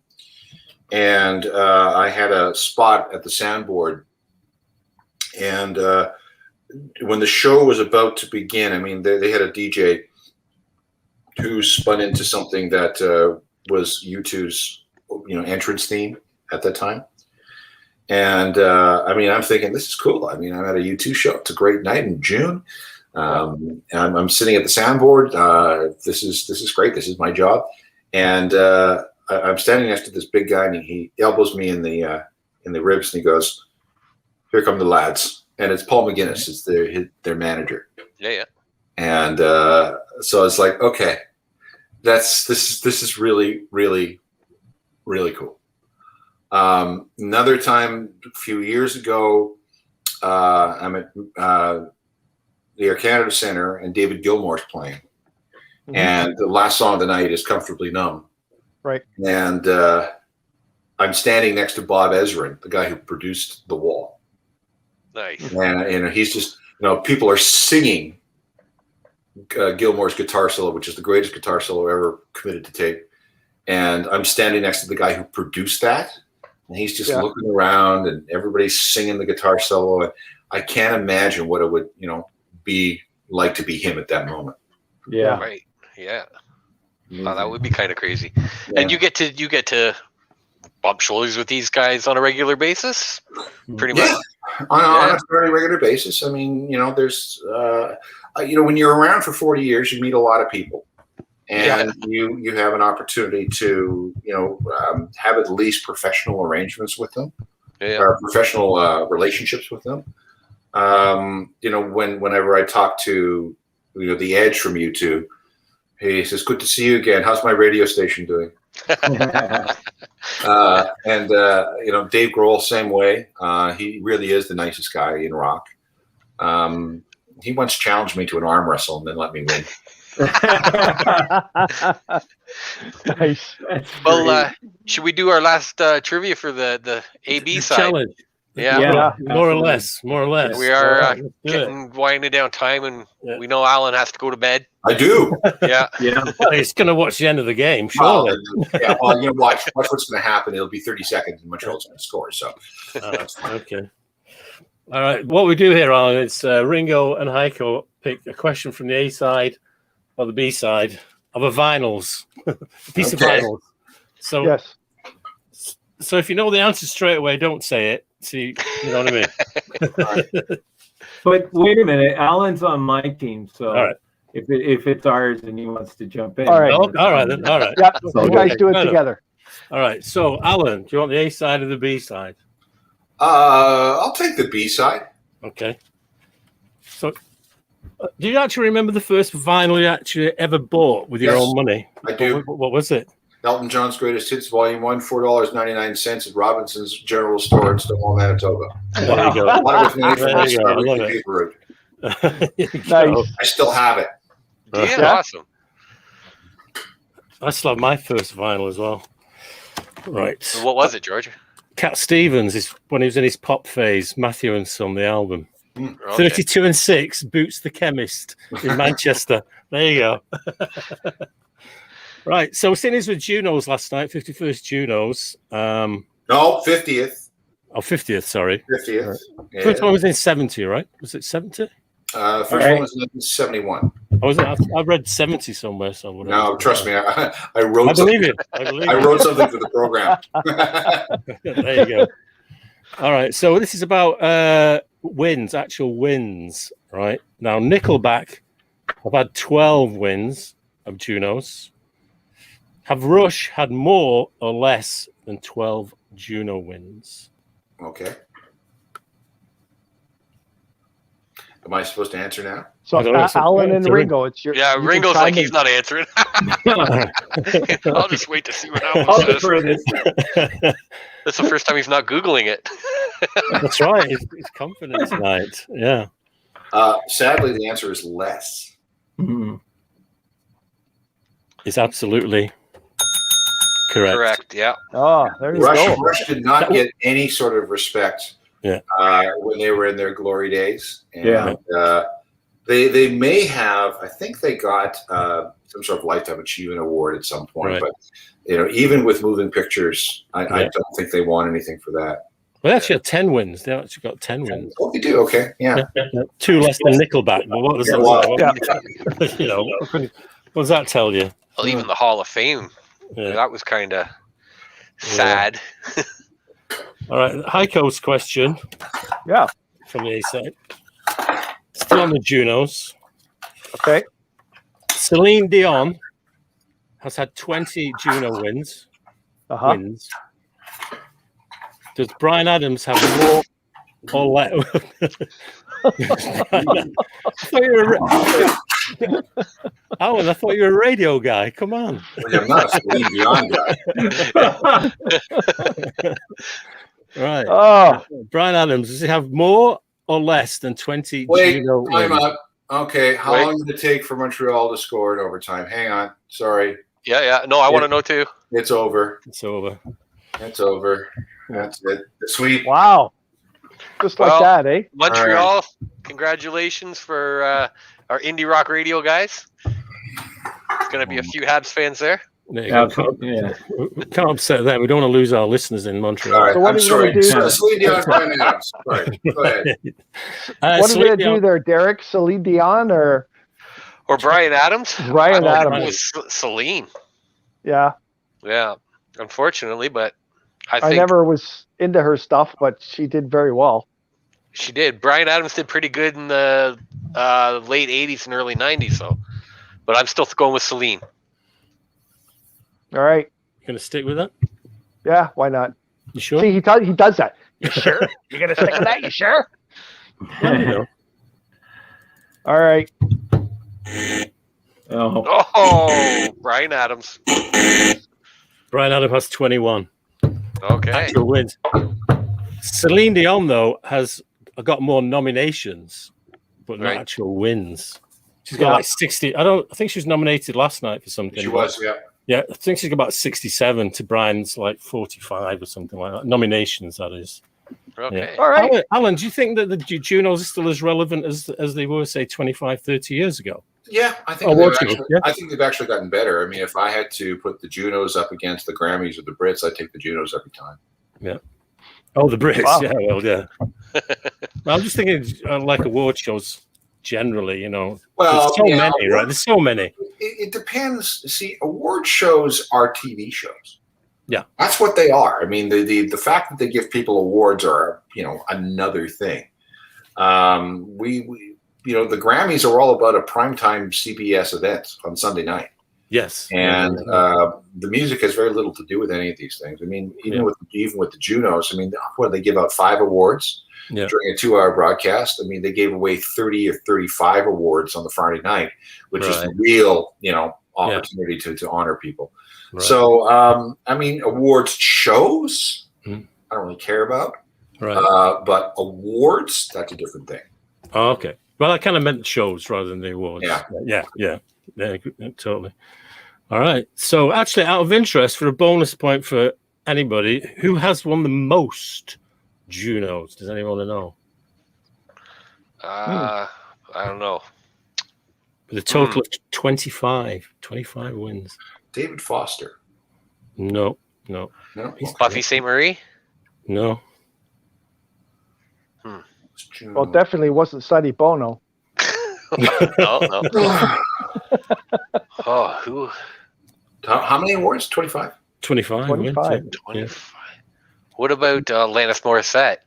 and I had a spot at the soundboard. And when the show was about to begin, I mean, they had a DJ who spun into something that was U2's entrance theme at that time. And I mean, I'm thinking this is cool. I mean, I'm at a U2 show. It's a great night in June. I'm sitting at the soundboard. This is great. This is my job. And I'm standing next to this big guy, and he elbows me in the ribs, and he goes, "Here come the lads." And it's Paul McGuinness. It's their manager. Yeah. And so it's like, okay, this is really, really, really cool. Another time, a few years ago, I'm at the Air Canada Centre, and David Gilmour's playing. Mm-hmm. And the last song of the night is Comfortably Numb. Right. And I'm standing next to Bob Ezrin, the guy who produced The Wall. Nice. And he's just, people are singing Gilmour's guitar solo, which is the greatest guitar solo ever committed to tape. And I'm standing next to the guy who produced that. And he's just looking around, and everybody's singing the guitar solo. And I can't imagine what it would, be like to be him at that moment. Yeah. Right. Yeah. Oh, that would be kind of crazy. Yeah. And you get to bump shoulders with these guys on a regular basis, pretty much. On a very regular basis. I mean, there's, when you're around for 40 years, you meet a lot of people. And you have an opportunity to, have at least professional arrangements with them, or professional relationships with them. Whenever I talk to, the Edge from U2, he says, "Good to see you again. How's my radio station doing?" And Dave Grohl, same way. He really is the nicest guy in rock. He once challenged me to an arm wrestle and then let me win. Nice. Well, should we do our last trivia for the AB side? Challenge. Yeah, more or less. We are winding down time, and we know Alan has to go to bed. I do. Yeah. Well, he's going to watch the end of the game, surely. Watch what's going to happen. It'll be 30 seconds, and Montreal's going to score. So, okay. All right. What we do here, Alan, is Ringo and Heiko pick a question from the A side, or the B side of a vinyls, a piece of vinyls. So Yes. So if you know the answer straight away, don't say it. See, you know what I mean? But wait a minute, Alan's on my team, so All right. if it's ours and he wants to jump in, All right. Oh, all right then. All right. Yeah, you guys do it together. All right. So, Alan, do you want the A side or the B side? I'll take the B side. Okay. So, do you actually remember the first vinyl you actually ever bought with your Yes, own money? I do. What was it? Elton John's Greatest Hits, Volume 1, $4.99 at Robinson's General Store in Stonewall, Manitoba. There you go. A lot of it was made There you go. I from love it. paper route. Nice. I still have it. Yeah, awesome. I still have my first vinyl as well. Right. So what was it, George? Cat Stevens is when he was in his pop phase, Matthew and Son, the album. Okay. 32 and 6, Boots the Chemist in Manchester. There you go. Right. So, seeing as with Junos last night, 51st Junos. No, 50th. Oh, 50th, sorry. 50th. Right. Yeah. First one was in 70, right? Was it 70? First one was in 1971. Oh, was it? I read 70 somewhere. So whatever. No, trust me, I I wrote believe something. it. I believe I it. wrote something for the program. There you go. All right. So this is about wins, actual wins, right? Now, Nickelback have had 12 wins of Junos. Have Rush had more or less than 12 Juno wins? Okay. Am I supposed to answer now? So I don't know, so Alan and answer. Ringo, it's your. Yeah, you can Ringo's chime like in. he's not answering. I'll just wait to see what Alan I'll says. defer this. That's the first time he's not Googling it. That's right. He's confident tonight. Yeah. Sadly, the answer is less. It's absolutely correct. Correct, yeah. Oh, there you go. Rush did not get any sort of respect Yeah. when they were in their glory days. And, Yeah. they may have, I think they got some sort of Lifetime Achievement Award at some point. Right. But, even with moving pictures, I Yeah. don't think they won anything for that. Well, they actually had 10 wins. They actually got 10 wins. Oh, they do? Okay. Yeah. 2 less than Nickelback. But what does that what does that tell you? Well, even the Hall of Fame, Yeah. that was kind of sad. All right. Heiko's question Yeah. from the A side. Still on the Junos. Okay. Celine Dion has had 20 Juno wins. Uh-huh. Wins. Does Brian Adams have more or less? Alan, I thought you were a radio guy. Come on. I'm not a Celine Dion guy. Right. Oh, Brian Adams, does he have more or less than 20 Wait, Juno time wins? up. Okay, how Wait. long did it take for Montreal to score in overtime? Hang on. Sorry. Yeah. No, I want to know too. It's over. It's over. It's over. That's it. The sweep. wow. Just like Well, that, eh? Montreal, congratulations for our indie rock radio guys. There's going to be a few Habs fans there. There you go. Yeah. We can't upset them. We don't want to lose our listeners in Montreal. All right, So what I'm are you sorry. gonna do? So, Celine Dion, Brian Adams. Sorry. Go ahead. What are you Celine going to do Dion- there, Derek? Celine Dion or Or Brian Adams. Brian I Adams? went with Celine. Yeah. Yeah, unfortunately, but I I think never was into her stuff, but she did very well. she did. Brian Adams did pretty good in the late 80s and early 90s, so. But I'm still going with Celine. All right. Going to stick with that? Yeah, why not? You sure? See, he does that. You sure? You gonna stick with that? You sure? You know. All right. Oh. Oh, Brian Adams. Brian Adams has 21 Okay. actual wins. Celine Dion, though, has got more nominations, but not Right. actual wins. She's got like 60. I think she was nominated last night for something. She was, yeah. Yeah, I think she's got about 67 to Brian's like 45 or something like that. Nominations, that is. Okay. All right. Alan, do you think that the Junos are still as relevant as they were, say, 25, 30 years ago? Yeah, I think, Oh, they've watching it, actually, yeah. I think they've actually gotten better. I mean, if I had to put the Junos up against the Grammys or the Brits, I'd take the Junos every time. Yeah. Oh, the Brits. Wow. Yeah, well, yeah. I'm just thinking like award shows generally, Well, there's so yeah, many, right? There's so many. it depends. See, award shows are TV shows. Yeah, that's what they are. I mean, the fact that they give people awards are, another thing. We the Grammys are all about a primetime CBS event on Sunday night. Yes, and the music has very little to do with any of these things. I mean, even with the Junos, I mean, they give out 5 awards during a 2-hour broadcast. I mean, they gave away 30 or 35 awards on the Friday night, which is the real, opportunity to honor people. Right. So, I mean, awards shows, I don't really care about. Right. But awards, that's a different thing. Oh, okay. Well, I kind of meant shows rather than the awards. Yeah, totally. All right. So, actually, out of interest, for a bonus point for anybody, who has won the most Junos? Does anyone know? I don't know. With a total of 25 wins. David Foster. No. Buffy St. Marie? No. Well, definitely wasn't Sonny Bono. No. Oh, who? How many awards? 25? 25. 25. 25. What about Alanis Morissette?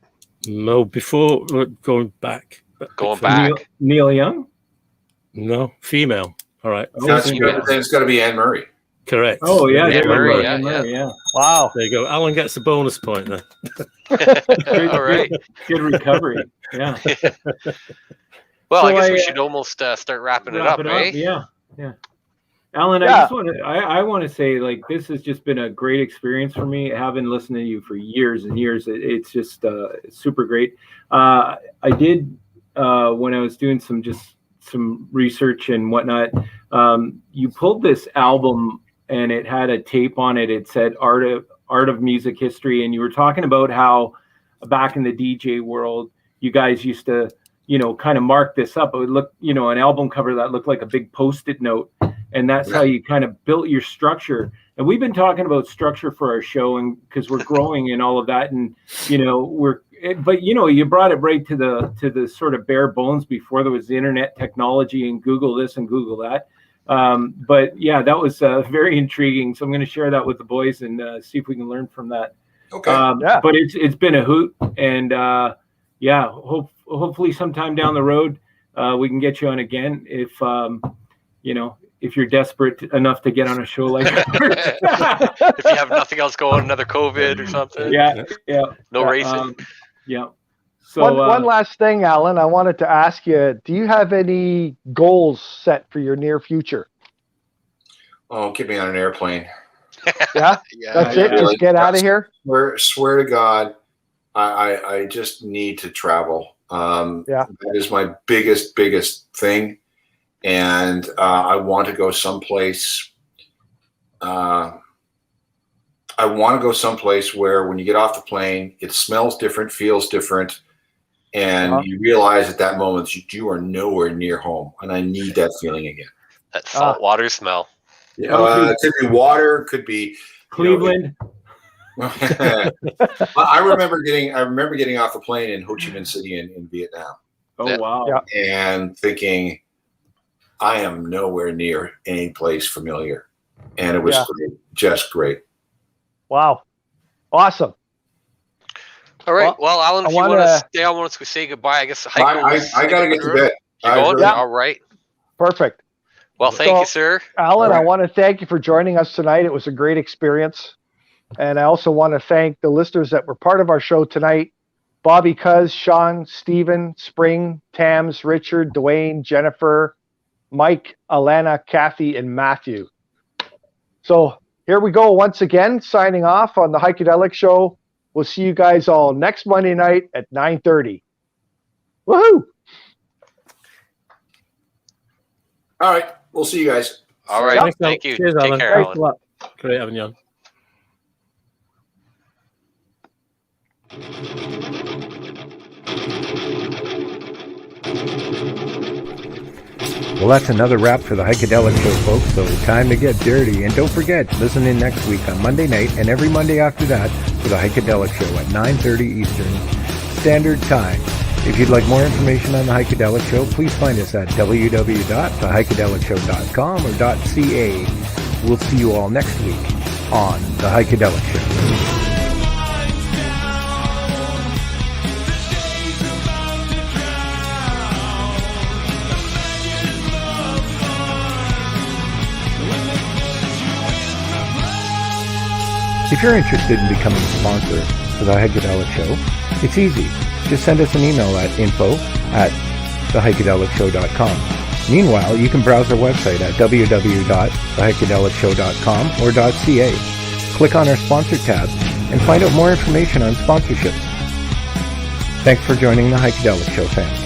No, before going back. Neil Young? No, female. All right. It's got to be Anne Murray. Correct. Oh, yeah. Anne Murray, yeah. Wow. There you go. Alan gets a bonus point there. All right. Good recovery. Yeah. Well, I guess we should almost start wrapping it up, right? Yeah. Alan, I want to say, like, this has just been a great experience for me, having listened to you for years and years. It's just super great. I did, when I was doing some research and whatnot, you pulled this album and it had a tape on it. It said Art of Music History. And you were talking about how back in the DJ world, you guys used to, kind of mark this up. It would look, an album cover that looked like a big Post-it note. And that's how you kind of built your structure. And we've been talking about structure for our show, and because we're growing and all of that. And, but you brought it right to the sort of bare bones before there was the internet technology and Google this and Google that. But yeah, that was very intriguing. So I'm going to share that with the boys and see if we can learn from that. Okay. But it's been a hoot, and hopefully sometime down the road we can get you on again if you're desperate enough to get on a show like that. If you have nothing else going, another COVID or something. Yeah. No racing. So one last thing, Alan, I wanted to ask you, do you have any goals set for your near future? Oh, get me on an airplane. Yeah? That's it? Just get out of here? Swear to God, I just need to travel. That is my biggest thing. And I want to go someplace. I want to go someplace where when you get off the plane, it smells different, feels different, and you realize at that moment you are nowhere near home. And I need that feeling again. That salt water smell. It could be water, could be Cleveland. I remember getting off a plane in Ho Chi Minh City in Vietnam. Oh wow! And thinking, I am nowhere near any place familiar, and it was great, just great. Wow, awesome! All right, well, Alan, if you want to stay, I want to say goodbye. I guess I got to get to bed. All right, perfect. Well, thank you, sir. Alan, I want to thank you for joining us tonight. It was a great experience. And I also want to thank the listeners that were part of our show tonight. Bobby Cuz, Sean, Stephen, Spring, Tams, Richard, Dwayne, Jennifer, Mike, Alana, Kathy, and Matthew. So here we go once again, signing off on the Heikadelic Show. We'll see you guys all next Monday night at 9:30. Woohoo! All right. We'll see you guys. All right. Thank you. Cheers, Take Alan. care, Alan. Great having you on. Well, that's another wrap for the Heikadelic Show, folks, so time to get dirty. And don't forget, listen in next week on Monday night and every Monday after that for the Heikadelic Show at 9:30 Eastern Standard Time. If you'd like more information on The Heikadelic Show, please find us at www.theheikedelicshow.com or .ca. We'll see you all next week on The Heikadelic Show. If you're interested in becoming a sponsor for The Heikadelic Show, it's easy. Just send us an email at info@theheikedelicshow.com. Meanwhile, you can browse our website at www.theheikedelicshow.com or .ca. Click on our sponsor tab and find out more information on sponsorships. Thanks for joining The Heikadelic Show, fans.